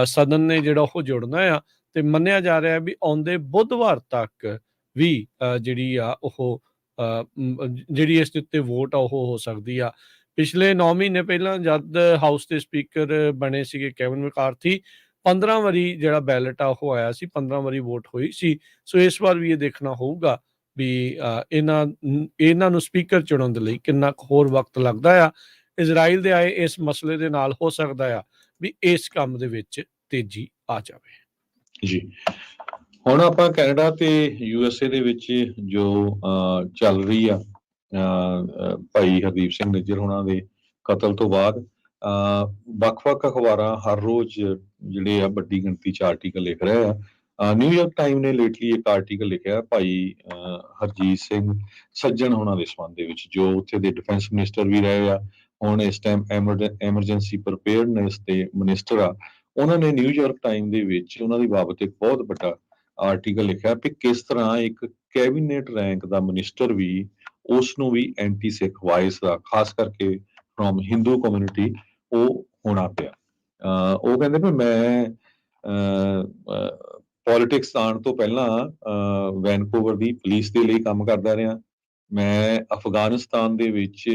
ਸਦਨ ਨੇ ਜਿਹੜਾ ਉਹ ਜੁੜਨਾ ਆ, ਤੇ ਮੰਨਿਆ ਜਾ ਰਿਹਾ ਵੀ ਆਉਂਦੇ ਬੁੱਧਵਾਰ ਤੱਕ ਵੀ ਜਿਹੜੀ ਆ ਉਹ ਜਿਹੜੀ ਇਸ ਦੇ ਉੱਤੇ ਵੋਟ ਆ ਉਹ ਹੋ ਸਕਦੀ ਆ। ਪਿਛਲੇ 9 ਮਹੀਨੇ ਪਹਿਲਾਂ ਜਦ ਹਾਊਸ ਦੇ ਸਪੀਕਰ ਬਣੇ ਸੀਗੇ ਕੈਵਿਨ ਮੈਕਾਰਥੀ, 15 ਵਾਰੀ ਜਿਹੜਾ ਬੈਲਟ ਆ ਉਹ ਆਇਆ ਸੀ, 15 ਵਾਰੀ ਵੋਟ ਹੋਈ ਸੀ। ਸੋ ਇਸ ਵਾਰ ਵੀ ਇਹ ਦੇਖਣਾ ਹੋਊਗਾ ਵੀ ਇਹਨਾਂ ਨੂੰ ਸਪੀਕਰ ਚੁਣਨ ਦੇ ਲਈ ਕਿੰਨਾ ਕੁ ਹੋਰ ਵਕਤ ਲੱਗਦਾ ਆ। ਇਜ਼ਰਾਈਲ ਦੇ ਆਏ ਇਸ ਮਸਲੇ ਦੇ ਨਾਲ ਹੋ ਸਕਦਾ ਆ ਵੀ ਇਸ ਕੰਮ ਦੇ ਵਿੱਚ ਤੇਜ਼ੀ ਆ ਜਾਵੇ। ਜੀ, ਹੁਣ ਆਪਾਂ ਕੈਨੇਡਾ ਤੇ USA ਦੇ ਵਿੱਚ ਜੋ ਚੱਲ ਰਹੀ ਆ ਭਾਈ ਹਰਦੀਪ ਸਿੰਘ ਨਿੱਜਰ ਹੋਣਾ ਦੇ ਕਤਲ ਤੋਂ ਬਾਅਦ ਵੱਖ-ਵੱਖ ਅਖਬਾਰਾਂ ਹਰ ਰੋਜ਼ ਜਿਹੜੇ ਆ ਵੱਡੀ ਗਿਣਤੀ 'ਚ ਆਰਟੀਕਲ ਲਿਖ ਰਹੇ ਆ। ਨਿਊਯਾਰਕ ਟਾਈਮ ਨੇ ਲੇਟਲੀ ਇੱਕ ਆਰਟੀਕਲ ਲਿਖਿਆ ਭਾਈ ਹਰਜੀਤ ਸਿੰਘ ਸੱਜਣ ਹੋਣਾ ਦੇ ਸੰਬੰਧ ਦੇ ਵਿੱਚ, ਜੋ ਉੱਥੇ ਦੇ ਡਿਫੈਂਸ ਮਿਨਿਸਟਰ ਵੀ ਰਹੇ ਆ, ਹੁਣ ਇਸ ਟਾਈਮ ਐਮਰਜੈਂਸੀ ਪ੍ਰੀਪੇਅਰਡਨੈਸ ਦੇ ਮਿਨਿਸਟਰ ਆ। ਉਹਨਾਂ ਨੇ ਨਿਊਯਾਰਕ ਟਾਈਮ ਦੇ ਵਿੱਚ ਉਹਨਾਂ ਦੀ ਬਾਬਤ ਇੱਕ ਬਹੁਤ ਵੱਡਾ ਆਰਟੀਕਲ ਲਿਖਿਆ ਕਿ ਕਿਸ ਤਰ੍ਹਾਂ ਇੱਕ ਕੈਬਨਿਟ ਰੈਂਕ ਦਾ ਮਿਨਿਸਟਰ ਵੀ ਉਸ ਨੂੰ ਵੀ ਐਂਟੀ ਸਿੱਖ ਵਾਇਸ ਦਾ, ਖਾਸ ਕਰਕੇ ਫਰੋਮ ਹਿੰਦੂ ਕਮਿਊਨਿਟੀ, ਉਹ ਹੋਣਾ ਪਿਆ। ਉਹ ਕਹਿੰਦੇ ਵੀ ਮੈਂ ਪੋਲਿਟਿਕਸ ਆਉਣ ਤੋਂ ਪਹਿਲਾਂ ਵੈਨਕੂਵਰ ਦੀ ਪੁਲਿਸ ਦੇ ਲਈ ਕੰਮ ਕਰਦਾ ਰਿਹਾ। ਮੈਂ ਅਫਗਾਨਿਸਤਾਨ ਦੇ ਵਿੱਚ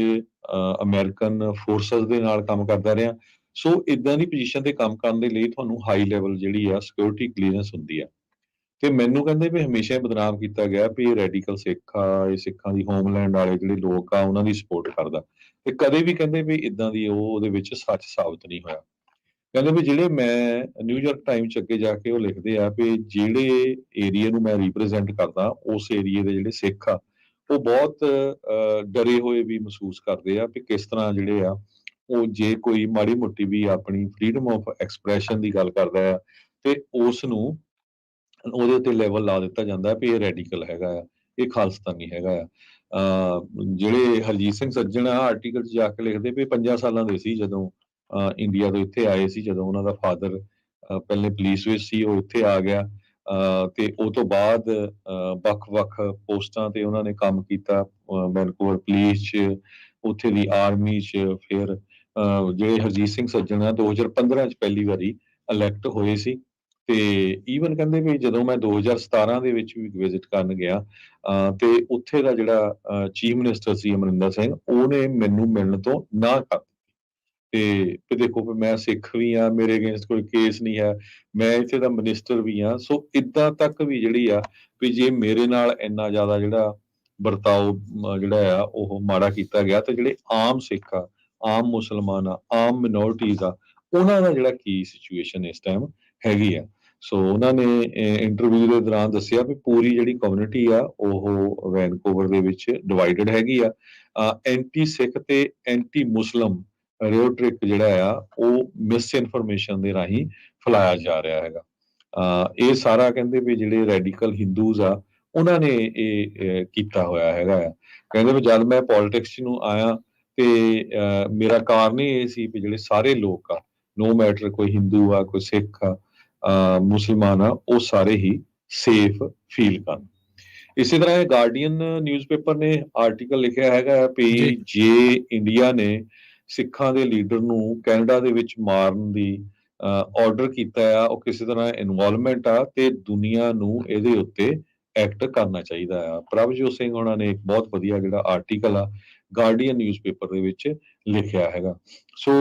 ਅਮਰੀਕਨ ਫੋਰਸਸ ਦੇ ਨਾਲ ਕੰਮ ਕਰਦਾ ਰਿਹਾ। ਸੋ ਇਦਾਂ ਦੀ ਪੋਜੀਸ਼ਨ ਤੇ ਕੰਮ ਕਰਨ ਦੇ ਲਈ ਤੁਹਾਨੂੰ ਹਾਈ ਲੈਵਲ ਜਿਹੜੀ ਆ ਸਿਕਿਉਰਿਟੀ ਕਲੀਅਰੈਂਸ ਹੁੰਦੀ ਆ। ਤੇ ਮੈਨੂੰ ਕਹਿੰਦੇ ਵੀ ਹਮੇਸ਼ਾ ਬਦਨਾਮ ਕੀਤਾ ਗਿਆ ਵੀ ਇਹ ਰੈਡੀਕਲ ਸਿੱਖ ਆ, ਇਹ ਸਿੱਖਾਂ ਦੀ ਹੋਮਲੈਂਡ ਵਾਲੇ ਜਿਹੜੇ ਲੋਕ ਆ ਉਹਨਾਂ ਦੀ ਸਪੋਰਟ ਕਰਦਾ, ਤੇ ਕਦੇ ਵੀ ਕਹਿੰਦੇ ਵੀ ਇਦਾਂ ਦੀ ਉਹਦੇ ਵਿੱਚ ਸੱਚ ਸਾਬਤ ਨਹੀਂ ਹੋਇਆ। ਕਹਿੰਦੇ ਵੀ ਜਿਹੜੇ ਮੈਂ ਨਿਊਯਾਰਕ ਟਾਈਮ ਚ ਅੱਗੇ ਜਾ ਕੇ ਉਹ ਲਿਖਦੇ ਆ ਵੀ ਜਿਹੜੇ ਏਰੀਆ ਨੂੰ ਮੈਂ ਰਿਪਰੈਜ਼ੈਂਟ ਕਰਦਾ, ਉਸ ਏਰੀਏ ਦੇ ਜਿਹੜੇ ਸਿੱਖ ਆ ਉਹ ਬਹੁਤ ਡਰੇ ਹੋਏ ਵੀ ਮਹਿਸੂਸ ਕਰਦੇ ਆ ਵੀ ਕਿਸ ਤਰ੍ਹਾਂ ਜਿਹੜੇ ਆ ਉਹ ਜੇ ਕੋਈ ਮਾੜੀ ਮੋਟੀ ਵੀ ਆਪਣੀ ਫਰੀडम ਆਫ ਐਕਸਪ੍ਰੈਸ਼ਨ ਦੀ ਗੱਲ ਕਰਦਾ ਆ ਤੇ ਉਸ ਨੂੰ ਉਹਦੇ ਉੱਤੇ ਲੈਵਲ ਲਾ ਦਿੱਤਾ ਜਾਂਦਾ ਵੀ ਇਹ ਰੈਡੀਕਲ ਹੈਗਾ ਆ, ਇਹ ਖਾਲਿਸਤਾਨੀ ਹੈਗਾ ਆ। ਜਿਹੜੇ ਹਰਜੀਤ ਸਿੰਘ ਸੱਜਣ ਆ ਆਰਟੀਕਲ 'ਚ ਜਾ ਕੇ ਲਿਖਦੇ ਵੀ 5 ਸਾਲਾਂ ਦੇ ਸੀ ਜਦੋਂ ਇੰਡੀਆ ਤੋਂ ਇੱਥੇ ਆਏ ਸੀ, ਜਦੋਂ ਉਹਨਾਂ ਦਾ ਫਾਦਰ ਪਹਿਲੇ ਪੁਲਿਸ ਵਿੱਚ ਸੀ, ਉਹ ਇੱਥੇ ਆ ਗਿਆ ਤੇ ਉਹ ਤੋਂ ਬਾਅਦ ਵੱਖ-ਵੱਖ ਪੋਸਟਾਂ ਤੇ ਉਹਨਾਂ ਨੇ ਕੰਮ ਕੀਤਾ, ਵੈਨਕੂਵਰ ਪੁਲਿਸ 'ਚ, ਉੱਥੇ ਦੀ ਆਰਮੀ 'ਚ। ਫਿਰ ਜਿਹੜੇ ਹਰਜੀਤ ਸਿੰਘ ਸੱਜਣ ਆ 2015 'ਚ ਪਹਿਲੀ ਵਾਰੀ ਇਲੈਕਟ ਹੋਏ ਸੀ। ਤੇ ਈਵਨ ਕਹਿੰਦੇ ਵੀ ਜਦੋਂ ਮੈਂ 2017 ਦੇ ਵਿੱਚ ਵੀ ਵਿਜ਼ਿਟ ਕਰਨ ਗਿਆ ਤੇ ਉੱਥੇ ਦਾ ਜਿਹੜਾ ਚੀਫ ਮਿਨਿਸਟਰ ਸੀ ਅਮਰਿੰਦਰ ਸਿੰਘ, ਉਹਨੇ ਮੈਨੂੰ ਮਿਲਣ ਤੋਂ ਨਾ ਕਰ ਦਿੱਤੀ। ਤੇ ਦੇਖੋ ਵੀ ਮੈਂ ਸਿੱਖ ਵੀ ਆ, ਮੇਰੇ ਅਗੇਂਸਟ ਕੋਈ ਕੇਸ ਨਹੀਂ ਹੈ, ਮੈਂ ਇੱਥੇ ਦਾ ਮਿਨਿਸਟਰ ਵੀ ਆ। ਸੋ ਇਦਾਂ ਤੱਕ ਵੀ ਜਿਹੜੀ ਆ ਵੀ ਜੇ ਮੇਰੇ ਨਾਲ ਇੰਨਾ ਜ਼ਿਆਦਾ ਜਿਹੜਾ ਵਰਤਾਓ ਜਿਹੜਾ ਆ ਉਹ ਮਾੜਾ ਕੀਤਾ ਗਿਆ, ਤੇ ਜਿਹੜੇ ਆਮ ਸਿੱਖ ਆ, ਆਮ ਮੁਸਲਮਾਨ ਆ, ਆਮ ਮਿਨੋਰਟੀਜ਼ ਆ, ਉਹਨਾਂ ਦਾ ਜਿਹੜਾ ਕੀ ਸਿਚੁਏਸ਼ਨ ਇਸ ਟਾਈਮ ਹੈਗੀ ਆ। ਸੋ ਉਹਨਾਂ ਨੇ ਇੰਟਰਵਿਊ ਦੇ ਦੌਰਾਨ ਦੱਸਿਆ ਵੀ ਪੂਰੀ ਜਿਹੜੀ ਕਮਿਊਨਿਟੀ ਆ ਉਹ ਵੈਨਕੂਵਰ ਦੇ ਵਿੱਚ ਡਿਵਾਈਡਡ ਹੈਗੀ ਆ। ਐਂਟੀ ਸਿੱਖ ਤੇ ਐਂਟੀ ਮੁਸਲਮ ਰਿਓਟ੍ਰਿਕ ਜਿਹੜਾ ਆ ਉਹ ਮਿਸ ਇਨਫੋਰਮੇਸ਼ਨ ਦੇ ਰਾਹੀਂ ਫੈਲਾਇਆ ਜਾ ਰਿਹਾ ਹੈਗਾ। ਇਹ ਸਾਰਾ ਕਹਿੰਦੇ ਵੀ ਜਿਹੜੇ ਰੈਡੀਕਲ ਹਿੰਦੂਜ਼ ਆ ਉਹਨਾਂ ਨੇ ਇਹ ਕੀਤਾ ਹੋਇਆ ਹੈਗਾ ਆ। ਕਹਿੰਦੇ ਵੀ ਜਦ ਮੈਂ ਪੋਲਿਟਿਕਸ ਨੂੰ ਆਇਆ ਤੇ ਮੇਰਾ ਕਾਰਨ ਹੀ ਇਹ ਸੀ ਵੀ ਜਿਹੜੇ ਸਾਰੇ ਲੋਕ ਆ, ਨੋ ਮੈਟਰ ਕੋਈ ਹਿੰਦੂ ਆ, ਕੋਈ ਸਿੱਖ ਆ, ਮੁਸਲਮਾਨ ਆ, ਉਹ ਸਾਰੇ ਹੀ ਸੇਫ ਫੀਲ ਕਰਨ। ਇਸੇ ਤਰ੍ਹਾਂ ਇਹ ਗਾਰਡੀਅਨ ਨਿਊਜ਼ਪੇਪਰ ਨੇ ਆਰਟੀਕਲ ਲਿਖਿਆ ਹੈਗਾ ਵੀ ਜੇ ਇੰਡੀਆ ਨੇ ਸਿੱਖਾਂ ਦੇ ਲੀਡਰ ਨੂੰ ਕੈਨੇਡਾ ਦੇ ਵਿੱਚ ਮਾਰਨ ਦੀ ਆਰਡਰ ਕੀਤਾ ਆ, ਉਹ ਕਿਸੇ ਤਰ੍ਹਾਂ ਇਨਵੋਲਵਮੈਂਟ ਆ ਤੇ ਦੁਨੀਆ ਨੂੰ ਇਹਦੇ ਉੱਤੇ ਐਕਟ ਕਰਨਾ ਚਾਹੀਦਾ ਆ। ਪ੍ਰਭਜੋਤ ਸਿੰਘ ਉਹਨਾਂ ਨੇ ਇੱਕ ਬਹੁਤ ਵਧੀਆ ਜਿਹੜਾ ਆਰਟੀਕਲ ਆ ਗਾਰਡੀਅਨ ਨਿਊਜ਼ਪੇਪਰ ਦੇ ਵਿੱਚ ਲਿਖਿਆ ਹੈਗਾ। ਸੋ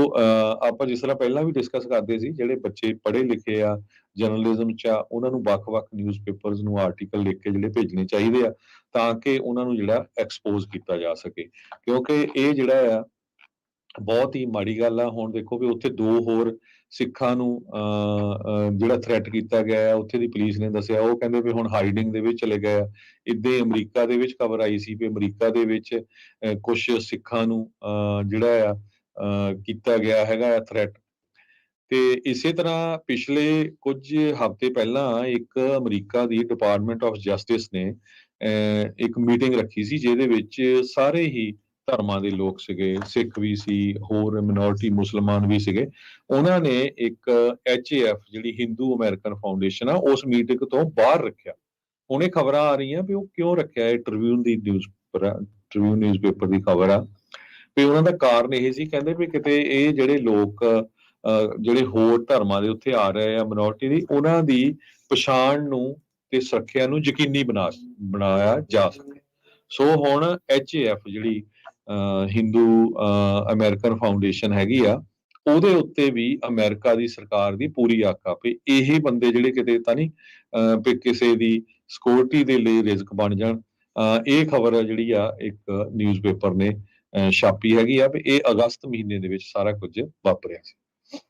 ਆਪਾਂ ਜਿਸ ਤਰ੍ਹਾਂ ਪਹਿਲਾਂ ਵੀ ਡਿਸਕਸ ਕਰਦੇ ਸੀ, ਜਿਹੜੇ ਬੱਚੇ ਪੜ੍ਹੇ ਲਿਖੇ ਆ, ਜਰਨਲਿਜ਼ਮ 'ਚ ਆ, ਉਹਨਾਂ ਨੂੰ ਵੱਖ-ਵੱਖ ਨਿਊਜ਼ਪੇਪਰਸ ਨੂੰ ਆਰਟੀਕਲ ਲਿਖ ਕੇ ਜਿਹੜੇ ਭੇਜਣੇ ਚਾਹੀਦੇ ਆ ਤਾਂ ਕਿ ਉਹਨਾਂ ਨੂੰ ਜਿਹੜਾ ਐਕਸਪੋਜ਼ ਕੀਤਾ ਜਾ ਸਕੇ, ਕਿਉਂਕਿ ਇਹ ਜਿਹੜਾ ਆ ਬਹੁਤ ਹੀ ਮਾੜੀ ਗੱਲ ਆ। ਹੁਣ ਦੇਖੋ ਵੀ ਉੱਥੇ 2 ਹੋਰ ਸਿੱਖਾਂ ਨੂੰ ਜਿਹੜਾ ਥ੍ਰੈਟ ਕੀਤਾ ਗਿਆ ਹੈ, ਉੱਥੇ ਦੀ ਪੁਲਿਸ ਨੇ ਦੱਸਿਆ, ਉਹ ਕਹਿੰਦੇ ਵੀ ਹੁਣ ਹਾਈਡਿੰਗ ਦੇ ਵਿੱਚ ਚਲੇ ਗਏ ਆ। ਇੱਦਾਂ ਹੀ ਅਮਰੀਕਾ ਦੇ ਵਿੱਚ ਖਬਰ ਆਈ ਸੀ ਵੀ ਅਮਰੀਕਾ ਦੇ ਵਿੱਚ ਕੁਛ ਸਿੱਖਾਂ ਨੂੰ ਜਿਹੜਾ ਆ ਕੀਤਾ ਗਿਆ ਹੈਗਾ ਥ੍ਰੈਟ। ਤੇ ਇਸੇ ਤਰ੍ਹਾਂ ਪਿਛਲੇ ਕੁਝ ਹਫ਼ਤੇ ਪਹਿਲਾਂ ਇੱਕ America the department of justice ਨੇ ਇੱਕ ਮੀਟਿੰਗ ਰੱਖੀ ਸੀ, ਜਿਹਦੇ ਵਿੱਚ ਸਾਰੇ ਹੀ ਧਰਮਾਂ ਦੇ ਲੋਕ ਸੀਗੇ, ਸਿੱਖ ਵੀ ਸੀ, ਹੋਰ ਮਿਨੋਰਿਟੀ ਮੁਸਲਮਾਨ ਵੀ ਸੀਗੇ। ਉਹਨਾਂ ਨੇ ਇੱਕ HAF ਜਿਹੜੀ ਹਿੰਦੂ ਅਮਰੀਕਨ ਫਾਊਂਡੇਸ਼ਨ ਆ, ਉਸ ਮੀਟਿੰਗ ਤੋਂ ਬਾਹਰ ਰੱਖਿਆ। ਹੁਣ ਇਹ ਖਬਰਾਂ ਆ ਰਹੀਆਂ ਵੀ ਉਹ ਕਿਉਂ ਰੱਖਿਆ, ਇਹ ਟ੍ਰਿਬਿਊਨ ਦੀ ਟ੍ਰਿਬਿਊਨ ਨਿਊਜ਼ਪੇਪਰ ਦੀ ਖਬਰ ਆ ਵੀ ਉਹਨਾਂ ਦਾ ਕਾਰਨ ਇਹ ਸੀ, ਕਹਿੰਦੇ ਵੀ ਕਿਤੇ ਇਹ ਜਿਹੜੇ ਲੋਕ ਜਿਹੜੇ ਹੋਰ ਧਰਮਾਂ ਦੇ ਉੱਥੇ ਆ ਰਹੇ ਆ ਮਿਨੋਰਿਟੀ ਦੀ, ਉਹਨਾਂ ਦੀ ਪਛਾਣ ਨੂੰ ਤੇ ਸੁਰੱਖਿਆ ਨੂੰ ਯਕੀਨੀ ਬਣਾਇਆ ਜਾ ਸਕੇ। ਸੋ ਹੁਣ HAF ਜਿਹੜੀ ਹਿੰਦੂ ਅਮਰੀਕਨ ਫਾਊਂਡੇਸ਼ਨ ਹੈਗੀ ਆ, ਉਹਦੇ ਉੱਤੇ ਵੀ ਅਮਰੀਕਾ ਦੀ ਸਰਕਾਰ ਦੀ ਪੂਰੀ ਆਕ ਆ ਵੀ ਇਹ ਬੰਦੇ ਜਿਹੜੇ ਕਿਤੇ ਤਾਂ ਨਹੀਂ ਵੀ ਕਿਸੇ ਦੀ ਸਿਕਿਉਰਿਟੀ ਦੇ ਲਈ ਰਿਜ਼ਕ ਬਣ ਜਾਣ। ਇਹ ਖਬਰ ਜਿਹੜੀ ਆ ਇੱਕ ਨਿਊਜ਼ਪੇਪਰ ਨੇ ਛਾਪੀ ਹੈਗੀ ਆ ਵੀ ਇਹ ਅਗਸਤ ਮਹੀਨੇ ਦੇ ਵਿੱਚ ਸਾਰਾ ਕੁਝ ਵਾਪਰਿਆ ਸੀ।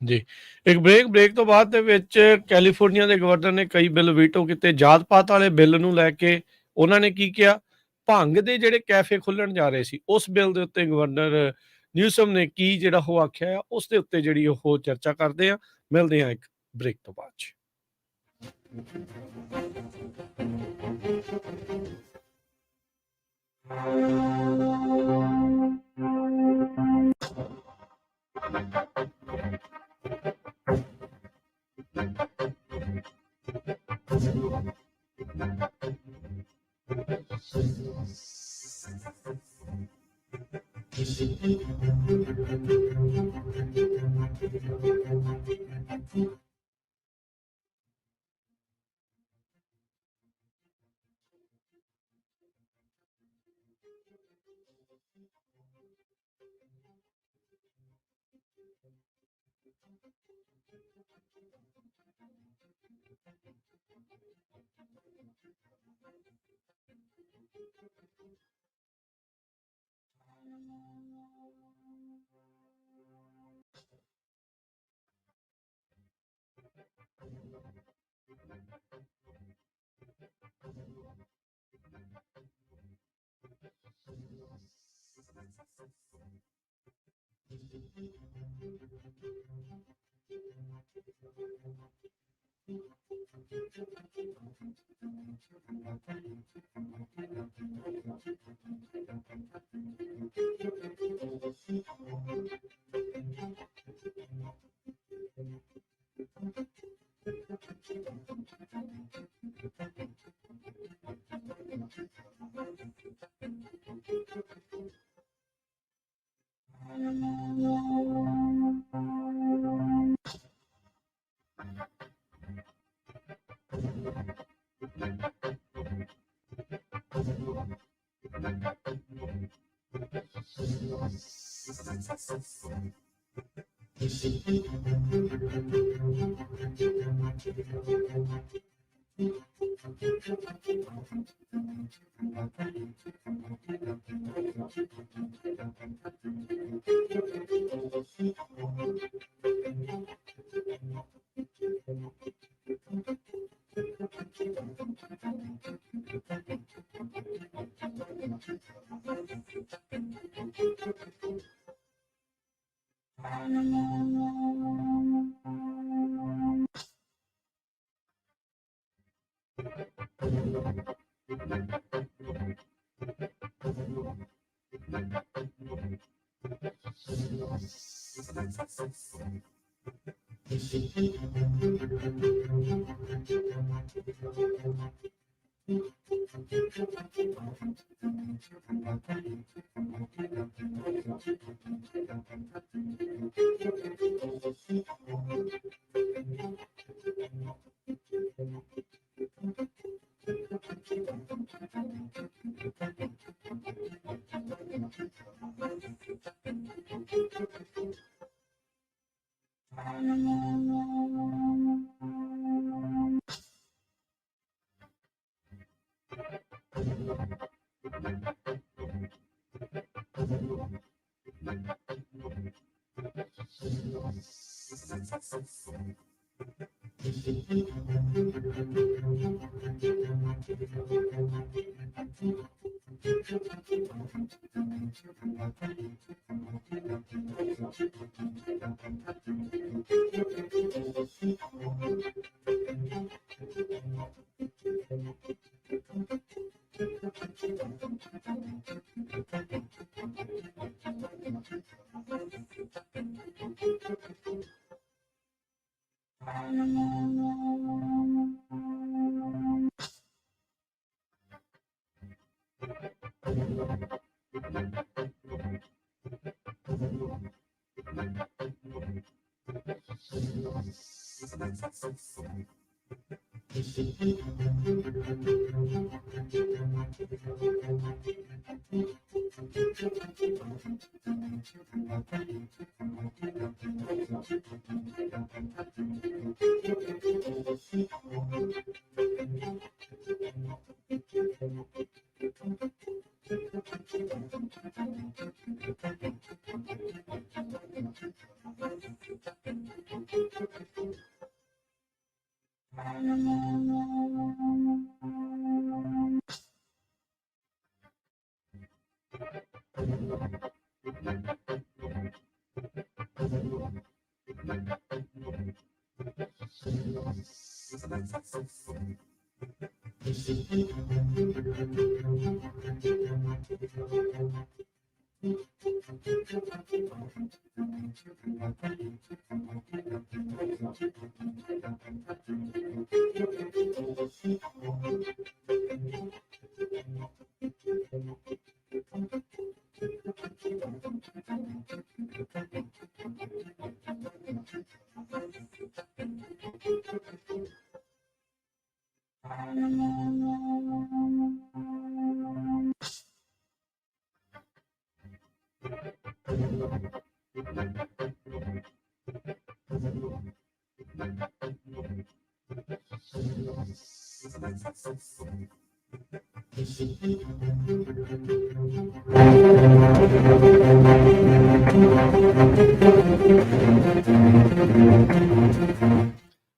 ਜੀ, ਇੱਕ ਬ੍ਰੇਕ ਤੋਂ ਬਾਅਦ ਦੇ ਵਿੱਚ ਕੈਲੀਫੋਰਨੀਆ ਦੇ ਗਵਰਨਰ ਨੇ ਕਈ ਬਿੱਲ ਵੀਟੋ ਕੀਤੇ। ਜਾਤ ਪਾਤ ਵਾਲੇ ਬਿੱਲ ਨੂੰ ਲੈ ਕੇ ਉਹਨਾਂ ਨੇ ਕੀ ਕਿਹਾ, ਭੰਗ ਦੇ ਜਿਹੜੇ ਕੈਫੇ ਖੁੱਲਣ ਜਾ ਰਹੇ ਸੀ ਉਸ ਬਿੱਲ ਦੇ ਉੱਤੇ ਗਵਰਨਰ ਨਿਊਸਮ ਨੇ ਕੀ ਜਿਹੜਾ ਉਹ ਆਖਿਆ ਆ, ਉਸ ਦੇ ਉੱਤੇ ਜਿਹੜੀ ਉਹ ਚਰਚਾ ਕਰਦੇ ਆ। ਮਿਲਦੇ ਆ ਇੱਕ ਬ੍ਰੇਕ ਤੋਂ ਬਾਅਦ 'ਚ।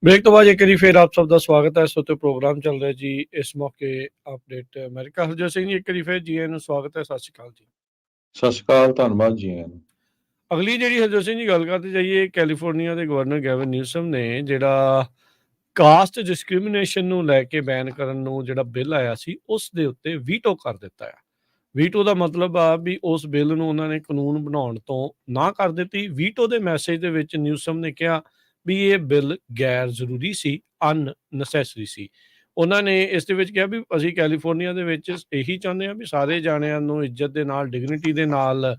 ब्रेक तो बाद एक बारी फिर आप सब का स्वागत है। इस वक्त प्रोग्राम चल रहा है जी, इस मौके अपडेट अमेरिका। हरजोत सिंह जी एक बारी फिर जी ਨੂੰ स्वागत है। सत श्री अकाल जी। ਸਤਿ ਸ਼੍ਰੀ ਅਕਾਲ, ਧੰਨਵਾਦ ਜੀ ਆਇਆਂ ਨੂੰ। ਅਗਲੀ ਜਿਹੜੀ ਹਰਜੋਤ ਸਿੰਘ ਜੀ ਗੱਲ ਕਰਦੇ ਜਾਈਏ, ਕੈਲੀਫੋਰਨੀਆ ਦੇ ਗਵਰਨਰ ਗੈਵਨ ਨਿਊਸਮ ਨੇ ਜਿਹੜਾ ਕਾਸਟ ਡਿਸਕ੍ਰਿਮੀਨੇਸ਼ਨ ਨੂੰ ਲੈ ਕੇ ਬੈਨ ਕਰਨ ਨੂੰ ਜਿਹੜਾ ਬਿੱਲ ਆਇਆ ਸੀ, ਉਸ ਦੇ ਉੱਤੇ ਵੀਟੋ ਕਰ ਦਿੱਤਾ ਆ। ਵੀਟੋ ਦਾ ਮਤਲਬ ਆ ਵੀ ਉਸ ਬਿੱਲ ਨੂੰ ਉਹਨਾਂ ਨੇ ਕਾਨੂੰਨ ਬਣਾਉਣ ਤੋਂ ਨਾ ਕਰ ਦਿੱਤੀ। ਵੀਟੋ ਦੇ ਮੈਸੇਜ ਦੇ ਵਿੱਚ ਨਿਊਸਮ ਨੇ ਕਿਹਾ ਵੀ ਇਹ ਬਿੱਲ ਗੈਰ ਜ਼ਰੂਰੀ ਸੀ, ਅਨਨੈਸੈਸਰੀ ਸੀ। ਉਹਨਾਂ ਨੇ ਇਸ ਦੇ ਵਿੱਚ ਕਿਹਾ ਵੀ ਅਸੀਂ ਕੈਲੀਫੋਰਨੀਆ ਦੇ ਵਿੱਚ ਇਹੀ ਚਾਹੁੰਦੇ ਹਾਂ ਵੀ ਸਾਰੇ ਜਾਣਿਆਂ ਨੂੰ ਇੱਜ਼ਤ ਦੇ ਨਾਲ, ਡਿਗਨਿਟੀ ਦੇ ਨਾਲ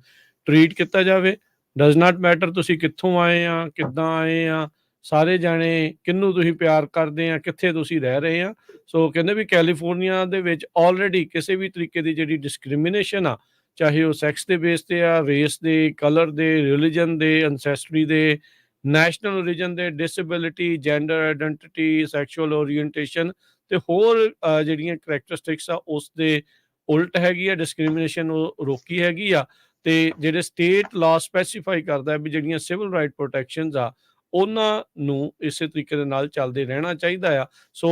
ਟਰੀਟ ਕੀਤਾ ਜਾਵੇ। ਡਜ਼ ਨਾਟ ਮੈਟਰ ਤੁਸੀਂ ਕਿੱਥੋਂ ਆਏ ਆ, ਕਿੱਦਾਂ ਆਏ ਆ, ਸਾਰੇ ਜਾਣੇ ਕਿਹਨੂੰ ਤੁਸੀਂ ਪਿਆਰ ਕਰਦੇ ਆ, ਕਿੱਥੇ ਤੁਸੀਂ ਰਹਿ ਰਹੇ ਆ। ਸੋ ਕਹਿੰਦੇ ਵੀ ਕੈਲੀਫੋਰਨੀਆ ਦੇ ਵਿੱਚ ਆਲਰੇਡੀ ਕਿਸੇ ਵੀ ਤਰੀਕੇ ਦੀ ਜਿਹੜੀ ਡਿਸਕ੍ਰਿਮੀਨੇਸ਼ਨ ਆ, ਚਾਹੇ ਉਹ ਸੈਕਸ ਦੇ ਬੇਸ ਤੇ ਆ, ਰੇਸ ਦੇ, ਕਲਰ ਦੇ, ਰਿਲੀਜਨ ਦੇ, ਐਨਸੈਸਟਰੀ ਦੇ, ਨੈਸ਼ਨਲ ਓਰੀਜਨ ਦੇ, disability, gender identity, sexual orientation ਤੇ ਹੋਰ ਜਿਹੜੀਆਂ ਕਰੈਕਟਰਿਸਟਿਕਸ ਆ ਉਸ ਦੇ ਉਲਟ ਹੈਗੀ ਆ। ਡਿਸਕ੍ਰਿਮੀਨੇਸ਼ਨ ਉਹ ਰੋਕੀ ਹੈਗੀ ਆ। ਤੇ ਜਿਹੜੇ ਸਟੇਟ ਲਾਅ ਸਪੈਸੀਫਾਈ ਕਰਦਾ ਵੀ ਜਿਹੜੀਆਂ ਸਿਵਲ ਰਾਈਟ ਪ੍ਰੋਟੈਕਸ਼ਨਸ ਆ ਉਹਨਾਂ ਨੂੰ ਇਸੇ ਤਰੀਕੇ ਦੇ ਨਾਲ ਚੱਲਦੇ ਰਹਿਣਾ ਚਾਹੀਦਾ ਆ। ਸੋ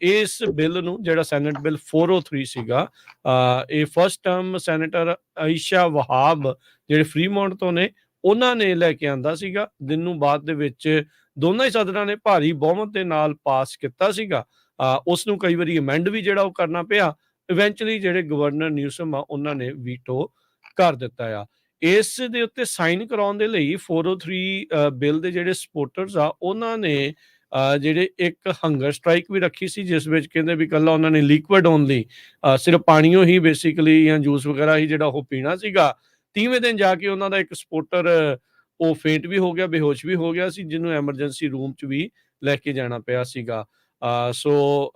ਇਸ ਬਿੱਲ ਨੂੰ ਜਿਹੜਾ ਸੈਨੇਟ ਬਿੱਲ 403 ਸੀਗਾ, ਇਹ ਫਸਟ ਟਰਮ ਸੈਨੇਟਰ ਆਇਸ਼ਾ ਵਹਾਬ ਜਿਹੜੇ ਫਰੀਮੌਂਟ ਤੋਂ ਨੇ, ਉਹਨਾਂ ਨੇ ਲੈ ਕੇ ਆਂਦਾ ਸੀਗਾ, ਜਿਹਨੂੰ ਬਾਅਦ ਦੇ ਵਿੱਚ ਦੋਨਾਂ ਹੀ ਸਦਨਾਂ ਨੇ ਭਾਰੀ ਬਹੁਮਤ ਦੇ ਨਾਲ ਪਾਸ ਕੀਤਾ ਸੀਗਾ। ਉਸ ਨੂੰ ਕਈ ਵਾਰੀ ਅਮੈਂਡ ਵੀ ਜਿਹੜਾ ਉਹ ਕਰਨਾ ਪਿਆ। ਇਵੈਂਚੁਅਲੀ ਜਿਹੜੇ ਗਵਰਨਰ ਨਿਊਸਮ ਆ ਉਹਨਾਂ ਨੇ ਵੀਟੋ ਕਰ ਦਿੱਤਾ ਆ। ਇਸ ਦੇ ਉੱਤੇ ਸਾਈਨ ਕਰਾਉਣ ਦੇ ਲਈ 403 ਬਿੱਲ ਦੇ ਜਿਹੜੇ ਸਪੋਰਟਰਸ ਆ ਉਹਨਾਂ ਨੇ ਜਿਹੜੇ ਇੱਕ ਹੰਗਰ ਸਟ੍ਰਾਈਕ ਵੀ ਰੱਖੀ ਸੀ, ਜਿਸ ਵਿੱਚ ਕਹਿੰਦੇ ਵੀ ਇਕੱਲਾ ਉਹਨਾਂ ਨੇ ਲਿਕੁਇਡ ਓਨਲੀ, ਸਿਰਫ ਪਾਣੀਓ ਹੀ ਬੇਸਿਕਲੀ ਜਾਂ ਜੂਸ ਵਗੈਰਾ ਹੀ ਜਿਹੜਾ ਉਹ ਪੀਣਾ ਸੀਗਾ। 30ਵੇਂ ਦਿਨ ਜਾ ਕੇ ਉਹਨਾਂ ਦਾ ਇੱਕ ਸਪੋਰਟਰ ਉਹ ਫੇਂਟ ਵੀ ਹੋ ਗਿਆ, ਬੇਹੋਸ਼ ਵੀ ਹੋ ਗਿਆ ਸੀ, ਜਿਹਨੂੰ ਐਮਰਜੈਂਸੀ ਰੂਮ 'ਚ ਵੀ ਲੈ ਕੇ ਜਾਣਾ ਪਿਆ ਸੀਗਾ। ਸੋ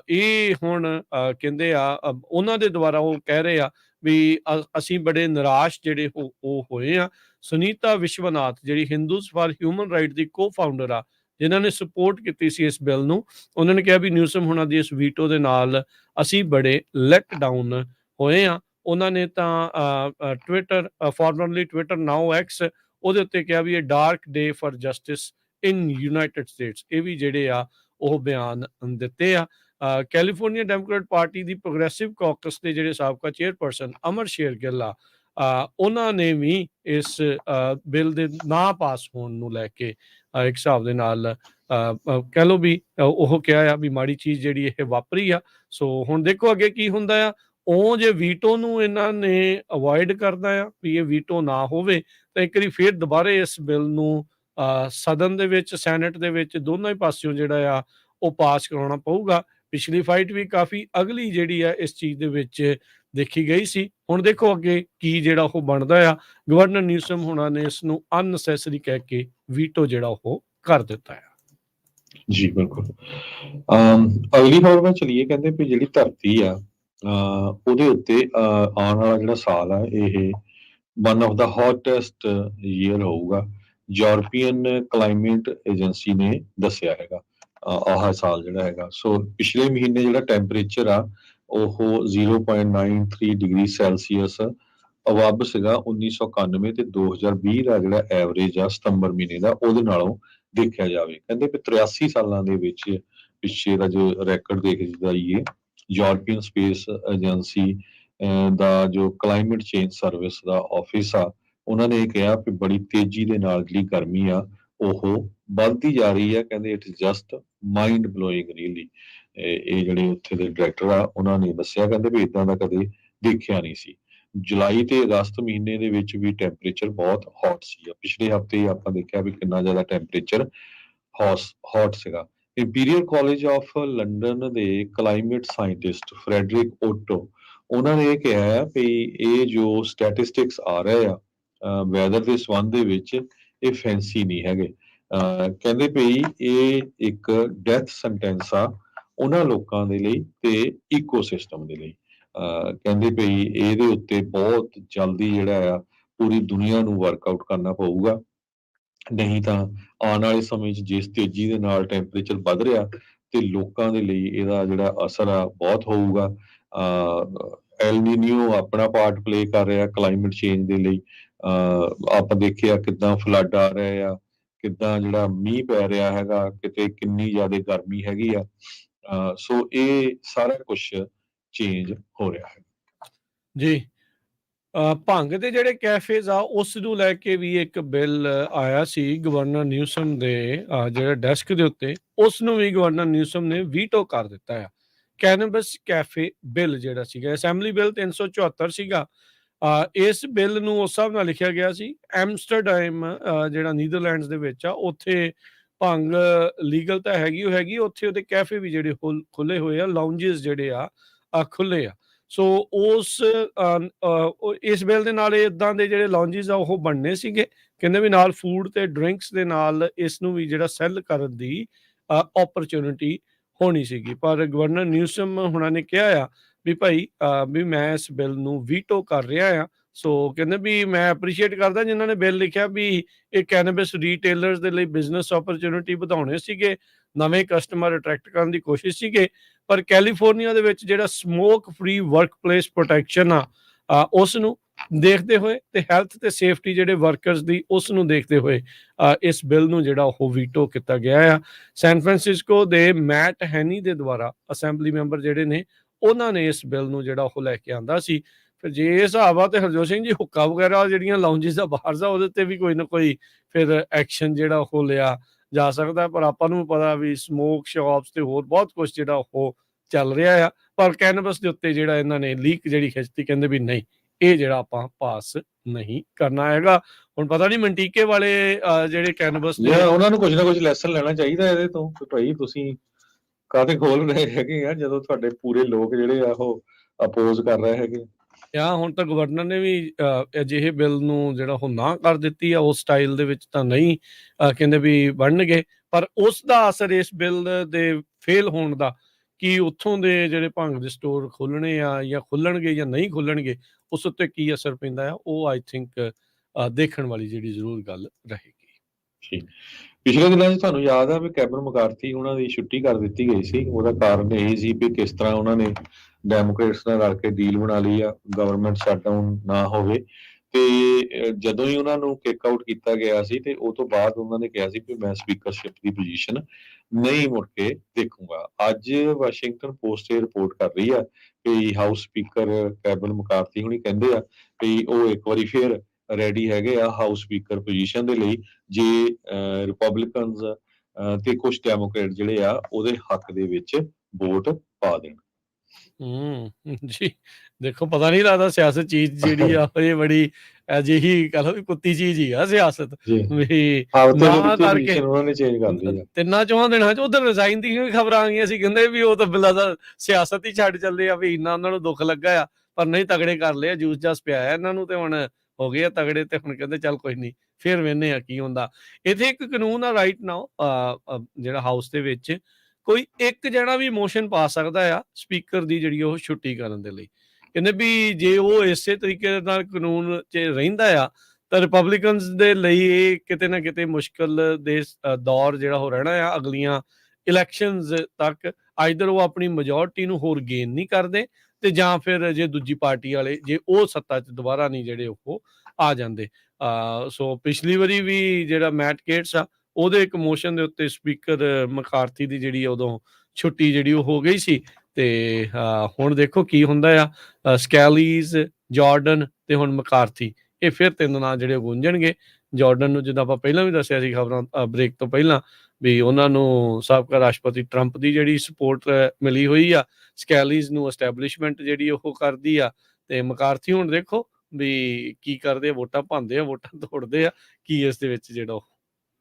ਇਹ ਹੁਣ ਕਹਿੰਦੇ ਆ ਉਹਨਾਂ ਦੇ ਦੁਆਰਾ ਉਹ ਕਹਿ ਰਹੇ ਆ ਵੀ ਅਸੀਂ ਬੜੇ ਨਿਰਾਸ਼ ਜਿਹੜੇ ਉਹ ਹੋਏ ਆ। ਸੁਨੀਤਾ ਵਿਸ਼ਵਨਾਥ ਜਿਹੜੀ Hindus for human right the co-founder ਆ, ਜਿਨ੍ਹਾਂ ਨੇ ਸਪੋਰਟ ਕੀਤੀ ਸੀ ਇਸ ਬਿੱਲ ਨੂੰ, ਉਹਨਾਂ ਨੇ ਕਿਹਾ ਵੀ ਨਿਊਸਮ ਹੁਣਾਂ ਦੀ ਇਸ ਵੀਟੋ ਦੇ ਨਾਲ ਅਸੀਂ ਬੜੇ ਲੈਟ ਡਾਊਨ ਹੋਏ ਆ। ਉਹਨਾਂ ਨੇ ਤਾਂ ਟਵਿੱਟਰ, ਫਾਰਮਰਲੀ ਟਵਿੱਟਰ ਨਾਓ ਐਕਸ, ਉਹਦੇ ਉੱਤੇ ਕਿਹਾ ਵੀ ਇਹ dark day for justice in United States, ਇਹ ਵੀ ਜਿਹੜੇ ਆ ਉਹ ਬਿਆਨ ਦਿੱਤੇ ਆ। ਕੈਲੀਫੋਰਨੀਆ ਡੈਮੋਕ੍ਰੇਟ ਪਾਰਟੀ ਦੀ ਪ੍ਰੋਗਰੈਸਿਵ ਕਾਕਸ ਦੇ ਜਿਹੜੇ ਸਾਬਕਾ ਚੇਅਰਪਰਸਨ ਅਮਰ ਸ਼ੇਰਗਿੱਲ ਆ, ਉਹਨਾਂ ਨੇ ਵੀ ਇਸ ਬਿੱਲ ਦੇ ਨਾ ਪਾਸ ਹੋਣ ਨੂੰ ਲੈ ਕੇ ਇੱਕ ਹਿਸਾਬ ਦੇ ਨਾਲ ਕਹਿ ਲਓ ਵੀ ਉਹ ਕਿਹਾ ਆ ਵੀ ਮਾੜੀ ਚੀਜ਼ ਜਿਹੜੀ ਇਹ ਵਾਪਰੀ ਆ। ਸੋ ਹੁਣ ਦੇਖੋ ਅੱਗੇ ਕੀ ਹੁੰਦਾ ਆ। ਉਹ ਜੇ ਵੀਟੋ ਨੂੰ ਇਹਨਾਂ ਨੇ ਅਵੋਇਡ ਕਰਦਾ ਆ ਵੀ ਇਹ ਵੀਟੋ ਨਾ ਹੋਵੇ, ਤਾਂ ਇੱਕ ਵਾਰੀ ਫਿਰ ਦੁਬਾਰੇ ਇਸ ਬਿੱਲ ਨੂੰ ਸਦਨ ਦੇ ਵਿੱਚ, ਸੈਨੇਟ ਦੇ ਵਿੱਚ ਦੋਨਾਂ ਹੀ ਪਾਸਿਓਂ ਜਿਹੜਾ ਆ ਉਹ ਪਾਸ ਕਰਾਉਣਾ ਪਊਗਾ। ਪਿਛਲੀ ਫਾਈਟ ਵੀ ਕਾਫੀ ਅਗਲੀ ਜਿਹੜੀ ਆ ਇਸ ਚੀਜ਼ ਦੇ ਵਿੱਚ ਦੇਖੀ ਗਈ ਸੀ। ਹੁਣ ਦੇਖੋ ਅੱਗੇ ਕੀ ਜਿਹੜਾ ਉਹ ਬਣਦਾ ਆ। ਗਵਰਨਰ ਨਿਊਸਮ ਹੋਣਾ ਨੇ ਇਸ ਨੂੰ ਅਨਨੈਸੈਸਰੀ ਕਹਿ ਕੇ ਵੀਟੋ ਜਿਹੜਾ ਉਹ ਕਰ ਦਿੱਤਾ ਆ। ਜੀ ਬਿਲਕੁਲ। ਅਗਲੀ ਖਬਰ ਵੱਲ ਚਲੀਏ। ਕਹਿੰਦੇ ਵੀ ਜਿਹੜੀ ਧਰਤੀ ਆ ਉਹਦੇ ਉੱਤੇ ਆਉਣ ਵਾਲਾ ਜਿਹੜਾ ਸਾਲ ਆ ਇਹ ਵਨ ਆਫ ਦਾ ਹੌਟੈਸਟ ਈਅਰ ਹੋਊਗਾ। ਯੂਰਪੀਅਨ ਕਲਾਈਮੇਟ ਏਜੰਸੀ ਨੇ ਦੱਸਿਆ ਹੈਗਾ ਆਹ ਸਾਲ ਜਿਹੜਾ ਹੈਗਾ। ਸੋ ਪਿਛਲੇ ਮਹੀਨੇ ਜਿਹੜਾ ਟੈਂਪਰੇਚਰ ਆ ਉਹ 0.93 ਡਿਗਰੀ ਸੈਲਸੀਅਸ ਅਵੱਬ ਸੀਗਾ 1991 ਤੇ 2020 ਦਾ ਜਿਹੜਾ ਐਵਰੇਜ ਆ ਸਤੰਬਰ ਮਹੀਨੇ ਦਾ ਉਹਦੇ ਨਾਲੋਂ ਦੇਖਿਆ ਜਾਵੇ। ਕਹਿੰਦੇ ਕਿ 83 ਸਾਲਾਂ ਦੇ ਵਿੱਚ ਪਿੱਛੇ ਦਾ ਜੋ ਰੈਕੋਰਡ ਦੇਖਦਾ ਜਾਈਏ, ਯੂਰਪੀਅਨ ਸਪੇਸ ਏਜੰਸੀ ਦਾ ਜੋ ਕਲਾਈਮੇਟ ਚੇਂਜ ਸਰਵਿਸ ਦਾ ਆਫਿਸ ਆ, ਉਹਨਾਂ ਨੇ ਇਹ ਕਿਹਾ ਕਿ ਬੜੀ ਤੇਜ਼ੀ ਦੇ ਨਾਲ ਜਿਹੜੀ ਗਰਮੀ ਆ ਉਹ ਵੱਧਦੀ ਜਾ ਰਹੀ ਹੈ। ਕਹਿੰਦੇ it is just mind blowing really. ਇਹ ਜਿਹੜੇ ਉੱਥੇ ਦੇ ਡਾਇਰੈਕਟਰ ਆ ਉਹਨਾਂ ਨੇ ਦੱਸਿਆ, ਕਹਿੰਦੇ ਵੀ ਇਦਾਂ ਦਾ ਕਦੇ ਦੇਖਿਆ ਨਹੀਂ ਸੀ। ਜੁਲਾਈ ਤੇ ਅਗਸਤ ਮਹੀਨੇ ਦੇ ਵਿੱਚ ਵੀ ਟੈਂਪਰੇਚਰ ਬਹੁਤ ਹੌਟ ਸੀ। ਪਿਛਲੇ ਹਫ਼ਤੇ ਆਪਾਂ ਦੇਖਿਆ ਵੀ ਕਿੰਨਾ ਜ਼ਿਆਦਾ ਟੈਂਪਰੇਚਰ ਹੌਟ ਸੀਗਾ। ਇੰਪੀਰੀਅਲ ਕਾਲਜ ਆਫ ਲੰਡਨ ਦੇ ਕਲਾਈਮੇਟ ਸਾਇੰਟਿਸਟ ਫਰੈਡਰਿਕ ਓਟੋ ਉਹਨਾਂ ਨੇ ਇਹ ਕਿਹਾ ਹੈ ਵੀ ਇਹ ਜੋ ਸਟੈਟਿਸਟਿਕਸ ਆ ਰਹੇ ਆ ਵੈਦਰ ਦੇ ਸੰਬੰਧ ਦੇ ਵਿੱਚ ਇਹ ਫੈਂਸੀ ਨਹੀਂ ਹੈਗੇ। ਕਹਿੰਦੇ ਵੀ ਇਹ ਇੱਕ ਡੈਥ ਸੈਂਟੈਂਸ ਆ ਉਹਨਾਂ ਲੋਕਾਂ ਦੇ ਲਈ ਤੇ ਈਕੋਸਿਸਟਮ ਦੇ ਲਈ। ਕਹਿੰਦੇ ਵੀ ਇਹਦੇ ਉੱਤੇ ਬਹੁਤ ਜਲਦੀ ਜਿਹੜਾ ਆ ਪੂਰੀ ਦੁਨੀਆ ਨੂੰ ਵਰਕਆਊਟ ਕਰਨਾ ਪਊਗਾ, ਨਹੀਂ ਤਾਂ ਆਉਣ ਵਾਲੇ ਸਮੇਂ 'ਚ ਜਿਸ ਤੇਜ਼ੀ ਦੇ ਨਾਲ ਟੈਂਪਰੇਚਰ ਵੱਧ ਰਿਹਾ ਤੇ ਲੋਕਾਂ ਦੇ ਲਈ ਇਹਦਾ ਜਿਹੜਾ ਅਸਰ ਆ ਬਹੁਤ ਹੋਊਗਾ। ਐਲ ਨੀਨੋ ਆਪਣਾ ਪਾਰਟ ਪਲੇ ਕਰ ਰਿਹਾ ਕਲਾਈਮੇਟ ਚੇਂਜ ਦੇ ਲਈ। ਆਪਾਂ ਦੇਖਿਆ ਕਿੱਦਾਂ ਫਲੱਡ ਆ ਰਹੇ ਆ, ਕਿੱਦਾਂ ਜਿਹੜਾ ਮੀਂਹ ਪੈ ਰਿਹਾ ਹੈਗਾ, ਕਿਤੇ ਕਿੰਨੀ ਜ਼ਿਆਦਾ ਗਰਮੀ ਹੈਗੀ ਆ। ਸੋ ਇਹ ਸਾਰਾ ਕੁਛ ਚੇਂਜ ਹੋ ਰਿਹਾ ਹੈ ਜੀ। ਭੰਗ ਦੇ ਜਿਹੜੇ ਕੈਫੇਜ਼ ਆ ਉਸ ਨੂੰ ਲੈ ਕੇ ਵੀ ਇੱਕ ਬਿੱਲ ਆਇਆ ਸੀ ਗਵਰਨਰ ਨਿਊਸਮ ਦੇ ਜਿਹੜੇ ਡੈਸਕ ਦੇ ਉੱਤੇ। ਉਸ ਨੂੰ ਵੀ ਗਵਰਨਰ ਨਿਊਸਮ ਨੇ ਵੀਟੋ ਕਰ ਦਿੱਤਾ ਆ। ਕੈਨਬਸ ਕੈਫੇ ਬਿੱਲ ਜਿਹੜਾ ਸੀਗਾ, ਅਸੈਂਬਲੀ ਬਿੱਲ 374 ਸੀਗਾ। ਇਸ ਬਿੱਲ ਨੂੰ ਉਸ ਹਿਸਾਬ ਨਾਲ ਲਿਖਿਆ ਗਿਆ ਸੀ। ਐਮਸਟਰਡਮ ਜਿਹੜਾ ਨੀਦਰਲੈਂਡਸ ਦੇ ਵਿੱਚ ਆ, ਉੱਥੇ ਭੰਗ ਲੀਗਲ ਤਾਂ ਹੈਗੀ ਉੱਥੇ ਉਹਦੇ ਕੈਫੇ ਵੀ ਜਿਹੜੇ ਖੁੱਲੇ ਹੋਏ ਆ, ਲਾਉਂਜਸ ਜਿਹੜੇ ਆ ਖੁੱਲੇ ਆ। ਸੋ ਇਸ ਬਿੱਲ ਦੇ ਨਾਲ ਇਦਾਂ ਦੇ ਜਿਹੜੇ ਲਾਉਂਜਸ ਆ ਉਹ ਬਣਨੇ ਸੀਗੇ। ਕਹਿੰਦੇ ਵੀ ਨਾਲ ਫੂਡ ਤੇ ਡਰਿੰਕਸ ਦੇ ਨਾਲ ਇਸ ਨੂੰ ਵੀ ਜਿਹੜਾ ਸੈੱਲ ਕਰਨ ਦੀ ਓਪਰਚੁਨਿਟੀ ਹੋਣੀ ਸੀਗੀ। ਪਰ ਗਵਰਨਰ ਨਿਊਸਮ ਹੁਣਾਂ ਨੇ ਕਿਹਾ ਆ ਵੀ ਭਾਈ ਵੀ ਮੈਂ ਇਸ ਬਿੱਲ ਨੂੰ ਵੀਟੋ ਕਰ ਰਿਹਾ ਆ। ਸੋ ਕਹਿੰਦੇ ਵੀ ਮੈਂ ਐਪਰੀਸ਼ੀਏਟ ਕਰਦਾ ਜਿਨ੍ਹਾਂ ਨੇ ਬਿੱਲ ਲਿਖਿਆ ਵੀ ਇਹ ਕੈਨਬਿਸ ਰੀਟੇਲਰਸ ਦੇ ਲਈ ਬਿਜ਼ਨਸ ਓਪਰਚੁਨਿਟੀ ਵਧਾਉਣੇ ਸੀਗੇ, ਨਵੇਂ ਕਸਟਮਰ ਅਟਰੈਕਟ ਕਰਨ ਦੀ ਕੋਸ਼ਿਸ਼ ਸੀਗੇ। ਪਰ ਕੈਲੀਫੋਰਨੀਆ ਦੇ ਵਿੱਚ ਜਿਹੜਾ ਸਮੋਕ ਫ੍ਰੀ ਵਰਕਪਲੇਸ ਪ੍ਰੋਟੈਕਸ਼ਨ ਆ ਉਸ ਨੂੰ ਦੇਖਦੇ ਹੋਏ ਤੇ ਹੈਲਥ ਤੇ ਸੇਫਟੀ ਜਿਹੜੇ ਵਰਕਰਸ ਦੀ ਉਸ ਨੂੰ ਦੇਖਦੇ ਹੋਏ ਇਸ ਬਿੱਲ ਨੂੰ ਜਿਹੜਾ ਉਹ ਵੀਟੋ ਕੀਤਾ ਗਿਆ ਆ। ਸੈਨ ਫਰਾਂਸਿਸਕੋ ਦੇ ਮੈਟ ਹੈਨੀ ਦੇ ਦੁਆਰਾ ਅਸੈਂਬਲੀ ਮੈਂਬਰ ਜਿਹੜੇ ਨੇ ਉਹਨਾਂ ਨੇ ਇਸ ਬਿੱਲ ਨੂੰ ਜਿਹੜਾ ਉਹ ਲੈ ਕੇ ਆਂਦਾ ਸੀ। ਫਿਰ ਜੇ ਇਹ ਹਿਸਾਬ ਆ ਤੇ ਹਰਜੋਤ ਸਿੰਘ ਜੀ ਹੁੱਕਾ ਵਗੈਰਾ ਜਿਹੜੀਆਂ ਲਾਉਂਜਸ ਦਾ ਬਾਹਰ ਦਾ ਉਹਦੇ ਤੇ ਵੀ ਕੋਈ ਨਾ ਕੋਈ ਫਿਰ ਐਕਸ਼ਨ ਜਿਹੜਾ ਉਹ ਲਿਆ ਜਾ ਸਕਦਾ। ਪਰ ਆਪਾਂ ਨੂੰ ਪਤਾ ਵੀ ਸਮੋਕ ਸ਼ਾਪਸ ਤੇ ਹੋਰ ਬਹੁਤ ਕੁਝ ਜਿਹੜਾ ਉਹ ਚੱਲ ਰਿਹਾ ਆ। ਪਰ ਕੈਨਵਸ ਦੇ ਉੱਤੇ ਜਿਹੜਾ ਇਹਨਾਂ ਨੇ ਲੀਕ ਜਿਹੜੀ ਖਿੱਚਤੀ, ਕਹਿੰਦੇ ਵੀ ਨਹੀਂ ਇਹ ਜਿਹੜਾ ਆਪਾਂ ਪਾਸ ਨਹੀਂ ਕਰਨਾ ਹੈਗਾ। ਹੁਣ ਪਤਾ ਨਹੀਂ ਮਨਟੀਕੇ ਵਾਲੇ ਜਿਹੜੇ ਕੈਨਵਸ ਦੇ ਉਹਨਾਂ ਨੂੰ ਕੁਝ ਨਾ ਕੁਝ ਲੈਸਨ ਲੈਣਾ ਚਾਹੀਦਾ ਇਹਦੇ ਤੋਂ ਕਿ ਭਾਈ ਤੁਸੀਂ ਕਾਹਤੇ ਖੋਲ ਰਹੇ ਹੈਗੇ ਆ ਜਦੋਂ ਤੁਹਾਡੇ ਪੂਰੇ ਲੋਕ ਜਿਹੜੇ ਆ ਉਹ ਅਪੋਜ਼ ਕਰ ਰਹੇ ਹੈਗੇ ਆ। ਹੁਣ ਤਾਂ ਗਵਰਨਰ ਨੇ ਵੀ ਅਜਿਹੇ ਬਿੱਲ ਨੂੰ ਜਿਹੜਾ ਉਹ ਨਾ ਕਰ ਦਿੱਤੀ ਆ। ਉਸ ਸਟਾਈਲ ਦੇ ਵਿੱਚ ਤਾਂ ਨਹੀਂ ਕਹਿੰਦੇ ਵੀ ਬਣਨਗੇ। ਪਰ ਉਸ ਦਾ ਅਸਰ ਇਸ ਬਿੱਲ ਦੇ ਫੇਲ ਹੋਣ ਦਾ ਕਿ ਉੱਥੋਂ ਦੇ ਜਿਹੜੇ ਭੰਗ ਦੇ ਸਟੋਰ ਖੋਲ੍ਹਣੇ ਆ ਜਾਂ ਖੁੱਲਣਗੇ ਜਾਂ ਨਹੀਂ ਖੁੱਲਣਗੇ, ਉਸ ਉੱਤੇ ਕੀ ਅਸਰ ਪੈਂਦਾ ਆ ਉਹ ਆਈ ਥਿੰਕ ਦੇਖਣ ਵਾਲੀ ਜਿਹੜੀ ਜ਼ਰੂਰ ਗੱਲ ਰਹੇਗੀ। ਪਿਛਲੇ ਦਿਨਾਂ 'ਚ ਤੁਹਾਨੂੰ ਯਾਦ ਆ ਵੀ ਕੈਬਨ ਮਕਾਰਥੀ ਉਹਨਾਂ ਦੀ ਛੁੱਟੀ ਕਰ ਦਿੱਤੀ ਗਈ ਸੀ। ਉਹਦਾ ਕਾਰਨ ਇਹ ਸੀ ਵੀ ਕਿਸ ਤਰ੍ਹਾਂ ਉਹਨਾਂ ਨੇ ਡੈਮੋਕ੍ਰੇਟਸ ਨਾਲ ਰਲ ਕੇ ਡੀਲ ਬਣਾ ਲਈ ਆ ਗਵਰਨਮੈਂਟ ਸ਼ਟਡਾਊਨ ਨਾ ਹੋਵੇ। ਤੇ ਜਦੋਂ ਹੀ ਉਹਨਾਂ ਨੂੰ ਕਿਕ ਆਊਟ ਕੀਤਾ ਗਿਆ ਸੀ ਤੇ ਉਹ ਤੋਂ ਬਾਅਦ ਉਹਨਾਂ ਨੇ ਕਿਹਾ ਸੀ ਕਿ ਮੈਂ ਸਪੀਕਰਸ਼ਿਪ ਦੀ ਪੋਜੀਸ਼ਨ ਨਹੀਂ ਮੁੜ ਕੇ ਦੇਖੂੰਗਾ। ਅੱਜ ਵਾਸ਼ਿੰਗਟਨ ਪੋਸਟ ਇਹ ਰਿਪੋਰਟ ਕਰ ਰਹੀ ਆ ਕਿ ਹਾਊਸ ਸਪੀਕਰ ਕੈਬਨ ਮਕਾਰਥੀ ਹੁਣੀ ਕਹਿੰਦੇ ਆ ਕਿ ਉਹ ਇੱਕ ਵਾਰੀ ਫੇਰ ਰੈਡੀ ਹੈਗੇ ਆ ਹਾਊਸ ਸਪੀਕਰ ਪੋਜੀਸ਼ਨ ਦੇ ਲਈ ਜੇ ਰਿਪਬਲਿਕਨਸ ਤੇ ਕੁਝ ਡੈਮੋਕ੍ਰੇਟ ਜਿਹੜੇ ਆ ਉਹਦੇ ਹੱਕ ਦੇ ਵਿੱਚ ਵੋਟ ਪਾ ਦੇਣ। ਜੀ ਦੇਖੋ ਪਤਾ ਨਹੀਂ ਲੱਗਦਾ ਸਿਆਸਤ ਚੀਜ਼ ਜਿਹੜੀ ਆ ਇਹ ਬੜੀ ਅਜਿਹੀ ਕਹ ਲਓ ਵੀ ਕੁੱਤੀ ਚੀਜ਼ ਹੀ ਆ ਸਿਆਸਤ, ਜੀ ਵੀ ਹਫ਼ਤੇ ਦੇ ਨਾ ਵਿੱਚ ਕਰਕੇ ਪੋਜੀਸ਼ਨ ਉਹਨਾਂ ਨੇ ਚੇਂਜ ਕਰ ਲਈ ਆ। 3-4 ਦਿਨਾਂ 'ਚ ਉਧਰ ਰਿਜ਼ਾਈਨ ਦੀਆਂ ਵੀ ਖਬਰਾਂ ਆ ਗਈਆਂ ਸੀ, ਕਹਿੰਦੇ ਵੀ ਉਹ ਤਾਂ ਬਿੱਲਾ ਦਾ ਸਿਆਸਤ ਹੀ ਛੱਡ ਚੱਲੇ ਆ, ਵੀ ਇੰਨਾ ਉਹਨਾਂ ਨੂੰ ਦੁੱਖ ਲੱਗਾ ਆ, ਪਰ ਨਹੀਂ ਤਗੜੇ ਕਰ ਲਿਆ, ਜੂਸ ਜਾਸ ਪਿਆਇਆ ਇਹਨਾਂ ਨੂੰ ਤੇ ਹੁਣ ਹੋ ਗਏ ਆ ਤਗੜੇ, ਤੇ ਹੁਣ ਕਹਿੰਦੇ ਚੱਲ ਕੋਈ ਨਹੀਂ ਫਿਰ ਵੇਖਦੇ ਆ ਕੀ ਹੁੰਦਾ। ਇੱਥੇ ਇੱਕ ਕਾਨੂੰਨ ਆ ਰਾਈਟ ਨਾਓ, ਜਿਹੜਾ ਹਾਊਸ ਦੇ ਵਿੱਚ ਕੋਈ ਇੱਕ ਜਣਾ ਵੀ ਮੋਸ਼ਨ ਪਾ ਸਕਦਾ ਆ ਸਪੀਕਰ ਦੀ ਜਿਹੜੀ ਉਹ ਛੁੱਟੀ ਕਰਨ ਦੇ ਲਈ। ਕਹਿੰਦੇ ਵੀ ਜੇ ਉਹ ਇਸੇ ਤਰੀਕੇ ਨਾਲ ਕਾਨੂੰਨ 'ਚ ਰਹਿੰਦਾ ਆ ਤਾਂ ਰਿਪਬਲਿਕਨਸ ਦੇ ਲਈ ਇਹ ਕਿਤੇ ਨਾ ਕਿਤੇ ਮੁਸ਼ਕਲ ਦੇ ਦੌਰ ਜਿਹੜਾ ਹੋ ਰਹਿਣਾ ਆ ਅਗਲੀਆਂ ਇਲੈਕਸ਼ਨਸ ਤੱਕ। ਆਈਦਰ ਉਹ ਆਪਣੀ ਮੈਜੋਰਟੀ ਨੂੰ ਹੋਰ ਗੇਨ ਨਹੀਂ ਕਰਦੇ, ਤੇ ਜਾਂ ਫਿਰ ਜੇ ਦੂਜੀ ਪਾਰਟੀ ਵਾਲੇ ਜੇ ਉਹ ਸੱਤਾ 'ਚ ਦੁਬਾਰਾ ਨਹੀਂ ਜਿਹੜੇ ਉਹ ਆ ਜਾਂਦੇ। ਸੋ ਪਿਛਲੀ ਵਾਰੀ ਵੀ ਜਿਹੜਾ ਮੈਟ ਗੇਟਸ ਆ ਉਹਦੇ ਇੱਕ ਮੋਸ਼ਨ ਦੇ ਉੱਤੇ ਸਪੀਕਰ ਮਕਾਰਥੀ ਦੀ ਜਿਹੜੀ ਉਦੋਂ ਛੁੱਟੀ ਜਿਹੜੀ ਉਹ ਹੋ ਗਈ ਸੀ, ਤੇ ਹੁਣ ਦੇਖੋ ਕੀ ਹੁੰਦਾ ਆ। ਸਕੈਲੀਜ਼, ਜਾਰਡਨ ਤੇ ਹੁਣ ਮਕਾਰਥੀ, ਇਹ ਫਿਰ 3 ਨਾਂ ਜਿਹੜੇ ਗੂੰਜਣਗੇ। ਜਾਰਡਨ ਨੂੰ ਜਿੱਦਾਂ ਆਪਾਂ ਪਹਿਲਾਂ ਵੀ ਦੱਸਿਆ ਸੀ ਖਬਰਾਂ ਬ੍ਰੇਕ ਤੋਂ ਪਹਿਲਾਂ, ਵੀ ਉਹਨਾਂ ਨੂੰ ਸਾਬਕਾ ਰਾਸ਼ਟਰਪਤੀ ਟਰੰਪ ਦੀ ਜਿਹੜੀ ਸਪੋਰਟ ਮਿਲੀ ਹੋਈ ਆ। ਸਕੈਲੀਜ਼ ਨੂੰ ਐਸਟੈਬਲਿਸ਼ਮੈਂਟ ਜਿਹੜੀ ਉਹ ਕਰਦੀ ਆ, ਤੇ ਮਕਾਰਥੀ ਹੁਣ ਦੇਖੋ ਵੀ ਕੀ ਕਰਦੇ ਆ, ਵੋਟਾਂ ਪਾਉਂਦੇ ਆ, ਵੋਟਾਂ ਤੋੜਦੇ ਆ, ਕੀ ਇਸ ਦੇ ਵਿੱਚ ਜਿਹੜਾ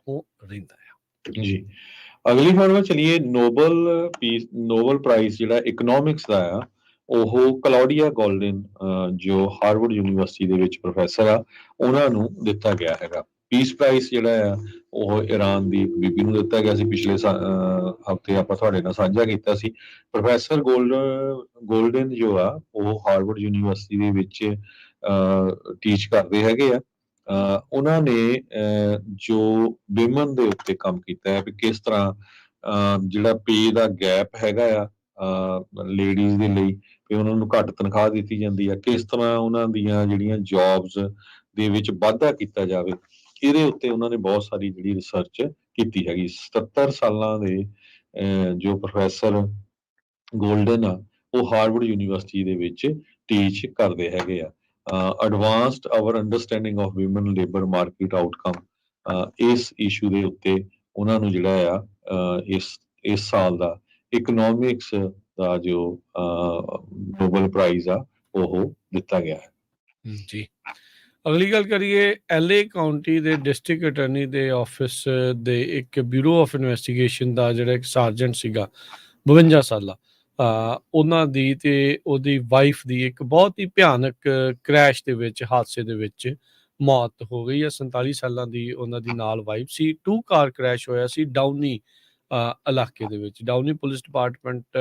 ਉਹ ਰਹਿੰਦਾ ਆ। ਜੀ ਅਗਲੀ ਖਬਰ ਵੱਲ ਚਲੀਏ। ਨੋਬਲ ਪ੍ਰਾਈਜ਼ ਜਿਹੜਾ ਇਕਨੋਮਿਕਸ ਦਾ ਆ, ਉਹ ਕਲੌਡੀਆ ਗੋਲਡਨ ਜੋ ਹਾਰਵਰਡ ਯੂਨੀਵਰਸਿਟੀ ਦੇ ਵਿੱਚ ਪ੍ਰੋਫੈਸਰ ਆ, ਉਹਨਾਂ ਨੂੰ ਦਿੱਤਾ ਗਿਆ ਹੈਗਾ। ਪੀਸ ਪ੍ਰਾਈਜ਼ ਜਿਹੜਾ ਆ ਉਹ ਈਰਾਨ ਦੀ ਇੱਕ ਬੀਬੀ ਨੂੰ ਦਿੱਤਾ ਗਿਆ ਸੀ। ਪਿਛਲੇ ਹਫ਼ਤੇ ਆਪਾਂ ਤੁਹਾਡੇ ਨਾਲ ਸਾਂਝਾ ਕੀਤਾ ਸੀ। ਪ੍ਰੋਫੈਸਰ ਗੋਲਡਨ ਜੋ ਆ ਉਹ ਹਾਰਵਰਡ ਯੂਨੀਵਰਸਿਟੀ ਦੇ ਵਿੱਚ ਟੀਚ ਕਰਦੇ ਹੈਗੇ ਆ। ਉਹਨਾਂ ਨੇ ਜੋ ਵਿਮਨ ਦੇ ਉੱਤੇ ਕੰਮ ਕੀਤਾ ਹੈ, ਵੀ ਕਿਸ ਤਰ੍ਹਾਂ ਜਿਹੜਾ ਪੇ ਦਾ ਗੈਪ ਹੈਗਾ ਆ ਲੇਡੀਜ਼ ਦੇ ਲਈ, ਵੀ ਉਹਨਾਂ ਨੂੰ ਘੱਟ ਤਨਖਾਹ ਦਿੱਤੀ ਜਾਂਦੀ ਆ, ਕਿਸ ਤਰ੍ਹਾਂ ਉਹਨਾਂ ਦੀਆਂ ਜਿਹੜੀਆਂ ਜੌਬਸ ਦੇ ਵਿੱਚ ਵਾਧਾ ਕੀਤਾ ਜਾਵੇ, ਇਹਦੇ ਉੱਤੇ ਉਹਨਾਂ ਨੇ ਬਹੁਤ ਸਾਰੀ ਜਿਹੜੀ ਰਿਸਰਚ ਕੀਤੀ ਹੈਗੀ। 77 ਸਾਲਾਂ ਦੇ ਜੋ ਪ੍ਰੋਫੈਸਰ ਗੋਲਡਨ ਆ ਉਹ ਹਾਰਵਰਡ ਯੂਨੀਵਰਸਿਟੀ ਦੇ ਵਿੱਚ ਟੀਚ ਕਰਦੇ ਹੈਗੇ ਆ। Advanced our understanding of women labour market outcome, ਇਸ ਇਸ਼ੂ ਦੇ ਉੱਤੇ ਉਹਨਾਂ ਨੂੰ ਜਿਹੜਾ ਆ ਇਸ ਸਾਲ ਦਾ ਇਕਨੋਮਿਕਸ ਦਾ ਜੋ ਨੋਬਲ ਪ੍ਰਾਈਜ਼ ਆ ਉਹ ਦਿੱਤਾ ਗਿਆ ਹੈ। ਜੀ ਅਗਲੀ ਗੱਲ ਕਰੀਏ। LA ਕਾਉਂਟੀ ਦੇ ਡਿਸਟ੍ਰਿਕਟ ਅਟਾਰਨੀ ਦੇ ਆਫਿਸ ਦੇ ਇੱਕ ਬਿਊਰੋ ਆਫ ਇਨਵੈਸਟੀਗੇਸ਼ਨ ਦਾ ਜਿਹੜਾ ਇੱਕ ਸਾਰਜੈਂਟ ਸੀਗਾ 52 ਸਾਲਾ, ਉਹਨਾਂ ਦੀ ਤੇ ਉਹਦੀ ਵਾਈਫ ਦੀ ਇੱਕ ਬਹੁਤ ਹੀ ਭਿਆਨਕ ਕ੍ਰੈਸ਼ ਦੇ ਵਿੱਚ, ਹਾਦਸੇ ਦੇ ਵਿੱਚ ਮੌਤ ਹੋ ਗਈ ਆ। 47 ਸਾਲਾਂ ਦੀ ਉਹਨਾਂ ਦੀ ਨਾਲ ਵਾਈਫ ਸੀ। 2 ਕਾਰ ਕ੍ਰੈਸ਼ ਹੋਇਆ ਸੀ ਡਾਊਨੀ ਇਲਾਕੇ ਦੇ ਵਿੱਚ। ਡਾਊਨੀ ਪੁਲਿਸ ਡਿਪਾਰਟਮੈਂਟ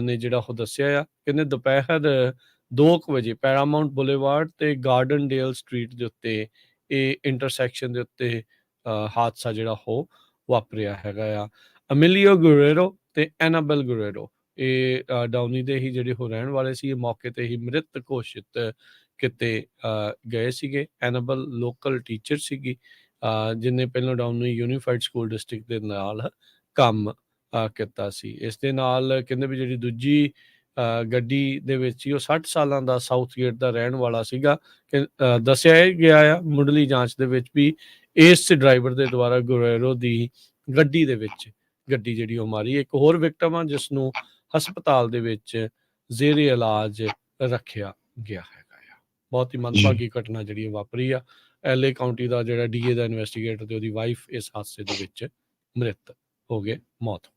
ਨੇ ਜਿਹੜਾ ਉਹ ਦੱਸਿਆ ਆ, ਕਹਿੰਦੇ ਦੁਪਹਿਰ 2 ਵਜੇ ਪੈਰਾਮਾਊਂਟ ਬੁਲੇਵਾਰਡ ਤੇ ਗਾਰਡਨ ਡੇਲ ਸਟਰੀਟ ਦੇ ਉੱਤੇ ਇਹ ਇੰਟਰਸੈਕਸ਼ਨ ਦੇ ਉੱਤੇ ਹਾਦਸਾ ਜਿਹੜਾ ਉਹ ਵਾਪਰਿਆ ਹੈਗਾ ਆ। ਅਮਿਲੀਓ ਗੁਰੇਰੋ ਤੇ ਐਨਾਬੈਲ ਗੁਰੇਰੋ, ਇਹ ਡਾਊਨੀ ਦੇ ਹੀ ਜਿਹੜੇ ਉਹ ਰਹਿਣ ਵਾਲੇ ਸੀ। ਇਹ ਮੌਕੇ ਤੇ ਹੀ ਮ੍ਰਿਤ ਘੋਸ਼ਿਤ ਕਿਤੇ ਗਏ ਸੀਗੇ। ਐਨਾਬੈਲ ਲੋਕਲ ਟੀਚਰ ਸੀਗੀ, ਜਿਹਨੇ ਪਹਿਲਾਂ ਡਾਊਨੀ ਯੂਨੀਫਾਈਡ ਸਕੂਲ ਡਿਸਟ੍ਰਿਕਟ ਦੇ ਨਾਲ ਕੰਮ ਕੀਤਾ ਸੀ। ਇਸ ਦੇ ਨਾਲ ਕਹਿੰਦੇ ਵੀ ਜਿਹੜੀ ਦੂਜੀ ਗੱਡੀ ਦੇ ਵਿੱਚ ਹੀ ਉਹ 60 ਸਾਲਾਂ ਦਾ ਸਾਊਥਗੇਟ ਦਾ ਰਹਿਣ ਵਾਲਾ ਸੀਗਾ। ਦੱਸਿਆ ਗਿਆ ਆ ਮੁੱਢਲੀ ਜਾਂਚ ਦੇ ਵਿੱਚ ਵੀ ਇਸ ਡਰਾਈਵਰ ਦੇ ਦੁਆਰਾ ਗੁਰੇਰੋ ਦੀ ਗੱਡੀ ਦੇ ਵਿੱਚ ਗੱਡੀ ਜਿਹੜੀ ਉਹ ਮਾਰੀ। ਇੱਕ ਹੋਰ ਵਿਕਟਮ ਆ ਜਿਸ ਨੂੰ ਹਸਪਤਾਲ ਦੇ ਵਿੱਚ ਜ਼ੇਰੇ ਇਲਾਜ ਰੱਖਿਆ ਗਿਆ ਹੈਗਾ ਆ। ਬਹੁਤ ਹੀ ਮੰਦਭਾਗੀ ਘਟਨਾ ਜਿਹੜੀ ਵਾਪਰੀ ਆ। LA ਕਾਉਂਟੀ ਦਾ ਜਿਹੜਾ DA ਦਾ ਇਨਵੈਸਟੀਗੇਟਰ ਤੇ ਉਹਦੀ ਵਾਈਫ ਇਸ ਹਾਦਸੇ ਦੇ ਵਿੱਚ ਮ੍ਰਿਤ ਹੋ ਗਏ, ਮੌਤ ਹੋ ਗਈ।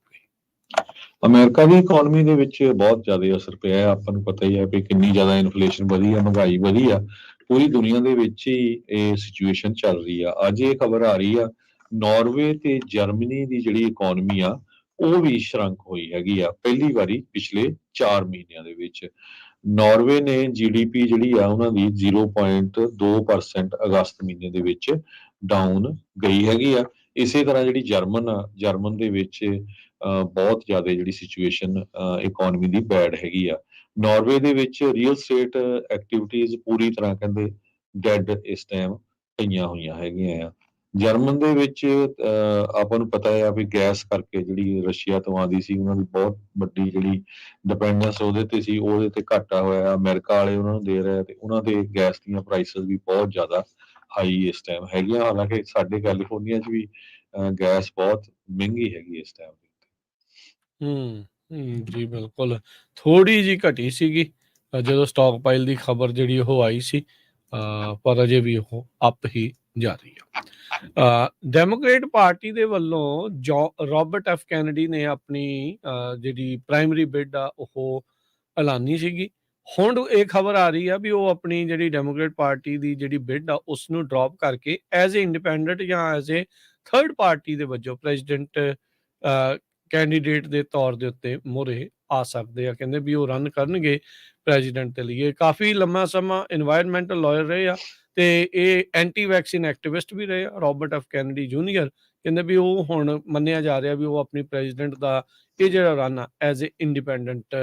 ਅਮਰੀਕਾ ਦੀ ਇਕਨੋਮੀ ਦੇ ਵਿੱਚ ਬਹੁਤ ਜ਼ਿਆਦਾ ਅਸਰ ਪਿਆ ਹੈ। ਆਪਾਂ ਨੂੰ ਪਤਾ ਹੀ ਹੈ ਵੀ ਕਿੰਨੀ ਜ਼ਿਆਦਾ ਇਨਫਲੇਸ਼ਨ ਵਧੀ ਆ, ਮਹਿੰਗਾਈ ਵਧੀ ਆ। ਪੂਰੀ ਦੁਨੀਆ ਦੇ ਵਿੱਚ ਹੀ ਇਹ ਸਿਚੁਏਸ਼ਨ ਚੱਲ ਰਹੀ ਆ। ਅੱਜ ਇਹ ਖਬਰ ਆ ਰਹੀ ਆ ਨਾਰਵੇ ਤੇ ਜਰਮਨੀ ਦੀ ਜਿਹੜੀ ਇਕਨੋਮੀ ਆ ਉਹ ਵੀ ਸ਼ਰੰਕ ਹੋਈ ਹੈਗੀ ਆ ਪਹਿਲੀ ਵਾਰੀ ਪਿਛਲੇ 4 ਮਹੀਨਿਆਂ ਦੇ ਵਿੱਚ। ਨਾਰਵੇ ਨੇ GDP ਜਿਹੜੀ ਆ ਉਹਨਾਂ ਦੀ 0.2% ਅਗਸਤ ਮਹੀਨੇ ਦੇ ਵਿੱਚ ਡਾਊਨ ਗਈ ਹੈਗੀ ਆ। ਇਸੇ ਤਰ੍ਹਾਂ ਜਿਹੜੀ ਜਰਮਨ ਦੇ ਵਿੱਚ ਬਹੁਤ ਜ਼ਿਆਦਾ ਜਿਹੜੀ ਸਿਚੁਏਸ਼ਨ ਇਕਨੋਮੀ ਦੀ ਬੈਡ ਹੈਗੀ ਆ। ਨਾਰਵੇ ਦੇ ਵਿੱਚ ਰੀਅਲ ਸਟੇਟ ਐਕਟੀਵਿਟੀਜ਼ ਪੂਰੀ ਤਰ੍ਹਾਂ ਕਹਿੰਦੇ ਡੈਡ ਇਸ ਟਾਈਮ ਪਈਆਂ ਹੋਈਆਂ ਹੈਗੀਆਂ ਆ। ਜਰਮਨ ਦੇ ਵਿੱਚ ਆਪਾਂ ਨੂੰ ਪਤਾ ਆ ਵੀ ਗੈਸ ਕਰਕੇ ਜਿਹੜੀ ਰਸ਼ੀਆ ਤੋਂ ਆਉਂਦੀ ਸੀ, ਉਹਨਾਂ ਦੀ ਬਹੁਤ ਵੱਡੀ ਜਿਹੜੀ ਡਿਪੈਂਡੈਂਸ ਉਹਦੇ ਤੇ ਸੀ, ਉਹਦੇ ਤੇ ਘਾਟਾ ਹੋਇਆ। ਅਮਰੀਕਾ ਵਾਲੇ ਉਹਨਾਂ ਨੂੰ ਦੇ ਰਹੇ ਤੇ ਉਹਨਾਂ ਦੇ ਗੈਸ ਦੀਆਂ ਪ੍ਰਾਈਸਿਸ ਵੀ ਬਹੁਤ ਜ਼ਿਆਦਾ ਹਾਈ ਇਸ ਟਾਈਮ ਹੈਗੀਆਂ। ਹਾਲਾਂਕਿ ਸਾਡੇ ਕੈਲੀਫੋਰਨੀਆ 'ਚ ਵੀ ਗੈਸ ਬਹੁਤ ਮਹਿੰਗੀ ਹੈਗੀ ਇਸ ਟਾਈਮ। ਜੀ ਬਿਲਕੁਲ। ਥੋੜ੍ਹੀ ਜਿਹੀ ਘਟੀ ਸੀਗੀ ਜਦੋਂ ਸਟਾਕ ਪਾਈਲ ਦੀ ਖਬਰ ਜਿਹੜੀ ਉਹ ਆਈ ਸੀ, ਪਰ ਅਜੇ ਵੀ ਉਹ ਅਪ ਹੀ ਜਾ ਰਹੀ ਆ। ਡੈਮੋਕ੍ਰੇਟ ਪਾਰਟੀ ਦੇ ਵੱਲੋਂ ਰੋਬਰਟ ਐਫ ਕੈਨੇਡੀ ਨੇ ਆਪਣੀ ਜਿਹੜੀ ਪ੍ਰਾਇਮਰੀ ਬਿਡ ਆ ਉਹ ਐਲਾਨੀ ਸੀਗੀ। ਹੁਣ ਇਹ ਖਬਰ ਆ ਰਹੀ ਆ ਵੀ ਉਹ ਆਪਣੀ ਜਿਹੜੀ ਡੈਮੋਕ੍ਰੇਟ ਪਾਰਟੀ ਦੀ ਜਿਹੜੀ ਬਿਡ ਆ ਉਸ ਨੂੰ ਡ੍ਰੌਪ ਕਰਕੇ ਐਜ਼ ਏ ਇੰਡੀਪੈਂਡੈਂਟ ਜਾਂ ਐਜ਼ ਏ ਥਰਡ ਪਾਰਟੀ ਦੇ ਵਜੋਂ ਪ੍ਰੈਜ਼ੀਡੈਂਟ ਕੈਂਡੀਡੇਟ ਦੇ ਤੌਰ ਦੇ ਉੱਤੇ ਮੂਹਰੇ ਆ ਸਕਦੇ ਆ। ਕਹਿੰਦੇ ਵੀ ਉਹ ਰਨ ਕਰਨਗੇ ਪ੍ਰੈਜ਼ੀਡੈਂਟ ਦੇ ਲਈ। ਇਹ ਕਾਫੀ ਲੰਮਾ ਸਮਾਂ ਇਨਵਾਇਰਨਮੈਂਟਲ ਲਾਇਰ ਰਹੇ ਆ ਤੇ ਇਹ ਐਂਟੀ ਵੈਕਸੀਨ ਐਕਟਿਵਿਸਟ ਵੀ ਰਹੇ ਆ। ਰੋਬਰਟ ਐਫ ਕੈਨੇਡੀ ਜੂਨੀਅਰ ਕਹਿੰਦੇ ਵੀ ਉਹ ਹੁਣ ਮੰਨਿਆ ਜਾ ਰਿਹਾ ਵੀ ਉਹ ਆਪਣੀ ਪ੍ਰੈਜ਼ੀਡੈਂਟ ਦਾ ਇਹ ਜਿਹੜਾ ਰਨ ਆ ਐਜ਼ ਏ ਇੰਡੀਪੈਂਡੈਂਟ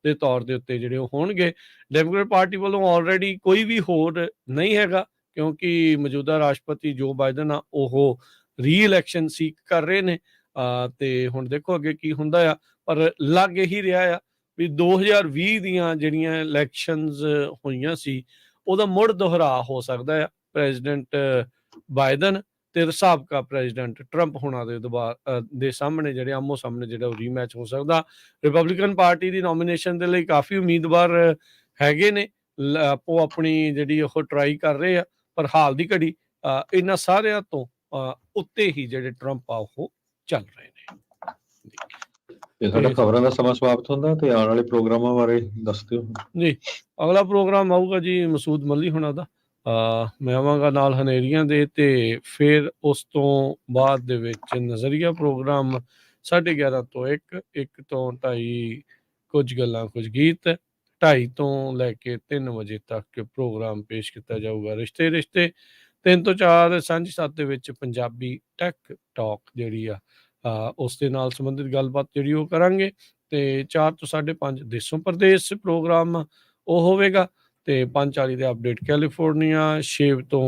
ਦੇ ਤੌਰ ਦੇ ਉੱਤੇ ਜਿਹੜੇ ਉਹ ਹੋਣਗੇ। ਡੈਮੋਕ੍ਰੇਟ ਪਾਰਟੀ ਵੱਲੋਂ ਆਲਰੇਡੀ ਕੋਈ ਵੀ ਹੋਰ ਨਹੀਂ ਹੈਗਾ ਕਿਉਂਕਿ ਮੌਜੂਦਾ ਰਾਸ਼ਟਰਪਤੀ ਜੋ ਬਾਈਡਨ ਆ ਉਹ ਰੀ ਇਲੈਕਸ਼ਨ ਸੀਕ ਕਰ ਰਹੇ ਨੇ। ਤੇ ਹੁਣ ਦੇਖੋ ਅੱਗੇ ਕੀ ਹੁੰਦਾ ਆ, ਪਰ ਲੱਗ ਇਹੀ ਰਿਹਾ ਆ ਵੀ 2020 ਦੀਆਂ ਜਿਹੜੀਆਂ ਇਲੈਕਸ਼ਨਸ ਹੋਈਆਂ ਸੀ ਉਹਦਾ ਮੁੜ ਦੁਹਰਾ ਹੋ ਸਕਦਾ ਆ। ਪ੍ਰੈਜ਼ੀਡੈਂਟ ਬਾਈਡਨ ਤੇ ਸਾਬਕਾ ਪ੍ਰੈਜ਼ੀਡੈਂਟ ਟਰੰਪ ਹੋਣਾ ਦੇ ਸਾਹਮਣੇ ਜਿਹੜੇ ਆਮੋ ਸਾਹਮਣੇ ਜਿਹੜਾ ਰੀਮੈਚ ਹੋ ਸਕਦਾ। ਰਿਪਬਲਿਕਨ ਪਾਰਟੀ ਦੀ ਨੋਮੀਨੇਸ਼ਨ ਦੇ ਲਈ ਕਾਫੀ ਉਮੀਦਵਾਰ ਹੈਗੇ ਨੇ, ਉਹ ਆਪਣੀ ਜਿਹੜੀ ਉਹ ਟਰਾਈ ਕਰ ਰਹੇ ਆ, ਪਰ ਹਾਲ ਦੀ ਘੜੀ ਇਹਨਾਂ ਸਾਰਿਆਂ ਤੋਂ ਉੱਤੇ ਹੀ ਜਿਹੜੇ ਟਰੰਪ ਆ ਉਹ ਚੱਲ ਰਹੇ ਨੇ। ਇਹ ਸਾਡਾ ਖਬਰਾਂ ਦਾ ਸਮਾਂ ਸਮਾਪਤ ਹੁੰਦਾ ਤੇ ਆਉਣ ਵਾਲੇ ਪ੍ਰੋਗਰਾਮਾਂ ਬਾਰੇ ਦੱਸ ਦਿਓ ਜੀ। ਅਗਲਾ ਪ੍ਰੋਗਰਾਮ ਆਊਗਾ ਜੀ ਮਸੂਦ ਮੱਲੀ ਹੋਣਾ ਦਾ। ਮੈਂ ਆਵਾਂਗਾ ਨਾਲ ਹਨੇਰੀਆਂ ਦੇ, ਤੇ ਫਿਰ ਉਸ ਤੋਂ ਬਾਅਦ ਦੇ ਵਿੱਚ ਨਜ਼ਰੀਆ ਪ੍ਰੋਗਰਾਮ 11:30 ਤੋਂ 1 ਤੋਂ 2:30 ਕੁਝ ਗੱਲਾਂ ਕੁਝ ਗੀਤ, 2:30 ਤੋਂ ਲੈ ਕੇ 3 ਵਜੇ ਤੱਕ ਪ੍ਰੋਗਰਾਮ ਪੇਸ਼ ਕੀਤਾ ਜਾਊਗਾ ਰਿਸ਼ਤੇ 3 ਤੋਂ 4 ਸਾਂਝੀ ਸੱਤ ਦੇ ਵਿੱਚ ਪੰਜਾਬੀ ਟੈਕ ਟਾਕ ਜਿਹੜੀ ਆ ਉਸ ਦੇ ਨਾਲ ਸੰਬੰਧਿਤ ਗੱਲਬਾਤ ਜਿਹੜੀ ਉਹ ਕਰਾਂਗੇ। ਤੇ 4 ਤੋਂ 5:30 ਦੇਸੋਂ ਪ੍ਰਦੇਸ਼ ਪ੍ਰੋਗਰਾਮ ਉਹ ਹੋਵੇਗਾ, ਤੇ 5:40 ਦੇ ਅਪਡੇਟ ਕੈਲੀਫੋਰਨੀਆ, 6 ਤੋਂ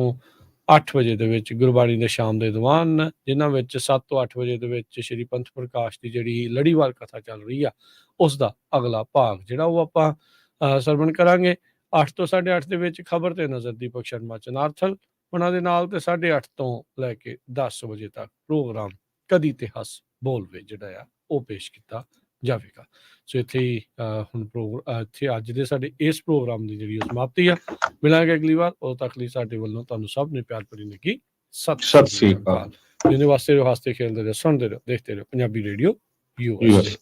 8 ਵਜੇ ਦੇ ਵਿੱਚ ਗੁਰਬਾਣੀ ਦੇ ਸ਼ਾਮ ਦੇ ਦੀਵਾਨ, ਜਿਨ੍ਹਾਂ ਵਿੱਚ 7 ਤੋਂ 8 ਵਜੇ ਦੇ ਵਿੱਚ ਸ਼੍ਰੀ ਪੰਥ ਪ੍ਰਕਾਸ਼ ਦੀ ਜਿਹੜੀ ਲੜੀਵਾਰ ਕਥਾ ਚੱਲ ਰਹੀ ਆ ਉਸ ਦਾ ਅਗਲਾ ਭਾਗ ਜਿਹੜਾ ਉਹ ਆਪਾਂ ਸਰਵਣ ਕਰਾਂਗੇ। 8 ਤੋਂ 8:30 ਦੇ ਵਿੱਚ ਖਬਰ ਤੇ ਨਜ਼ਰ ਦੀਪਕ ਸ਼ਰਮਾ ਚਨਾਰਥਲ ਉਹਨਾਂ ਦੇ ਨਾਲ, ਤੇ 8:30 ਤੋਂ ਲੈ ਕੇ 10 ਵਜੇ ਤੱਕ ਪ੍ਰੋਗਰਾਮ ਕਦੀ ਤੇ ਹੱਸ ਬੋਲਵੇ ਜਿਹੜਾ ਆ ਉਹ ਪੇਸ਼ ਕੀਤਾ ਜਾਵੇਗਾ। ਸੋ ਇੱਥੇ ਹੀ ਹੁਣ ਇੱਥੇ ਅੱਜ ਦੇ ਸਾਡੇ ਇਸ ਪ੍ਰੋਗਰਾਮ ਦੀ ਜਿਹੜੀ ਸਮਾਪਤੀ ਆ। ਮਿਲਾਂਗੇ ਅਗਲੀ ਵਾਰ, ਉਦੋਂ ਤੱਕ ਲਈ ਸਾਡੇ ਵੱਲੋਂ ਤੁਹਾਨੂੰ ਸਭ ਨੇ ਪਿਆਰ ਭਰੀ ਨਿੱਘੀ ਸਤਿ ਸ੍ਰੀ ਅਕਾਲ। ਜਿਹਦੇ ਵਾਸਤੇ ਰਹੋ, ਹੱਸਦੇ ਖੇਲਦੇ ਰਹੋ, ਸੁਣਦੇ ਰਹੋ, ਦੇਖਦੇ ਰਹੋ ਪੰਜਾਬੀ ਰੇਡੀਓ USA।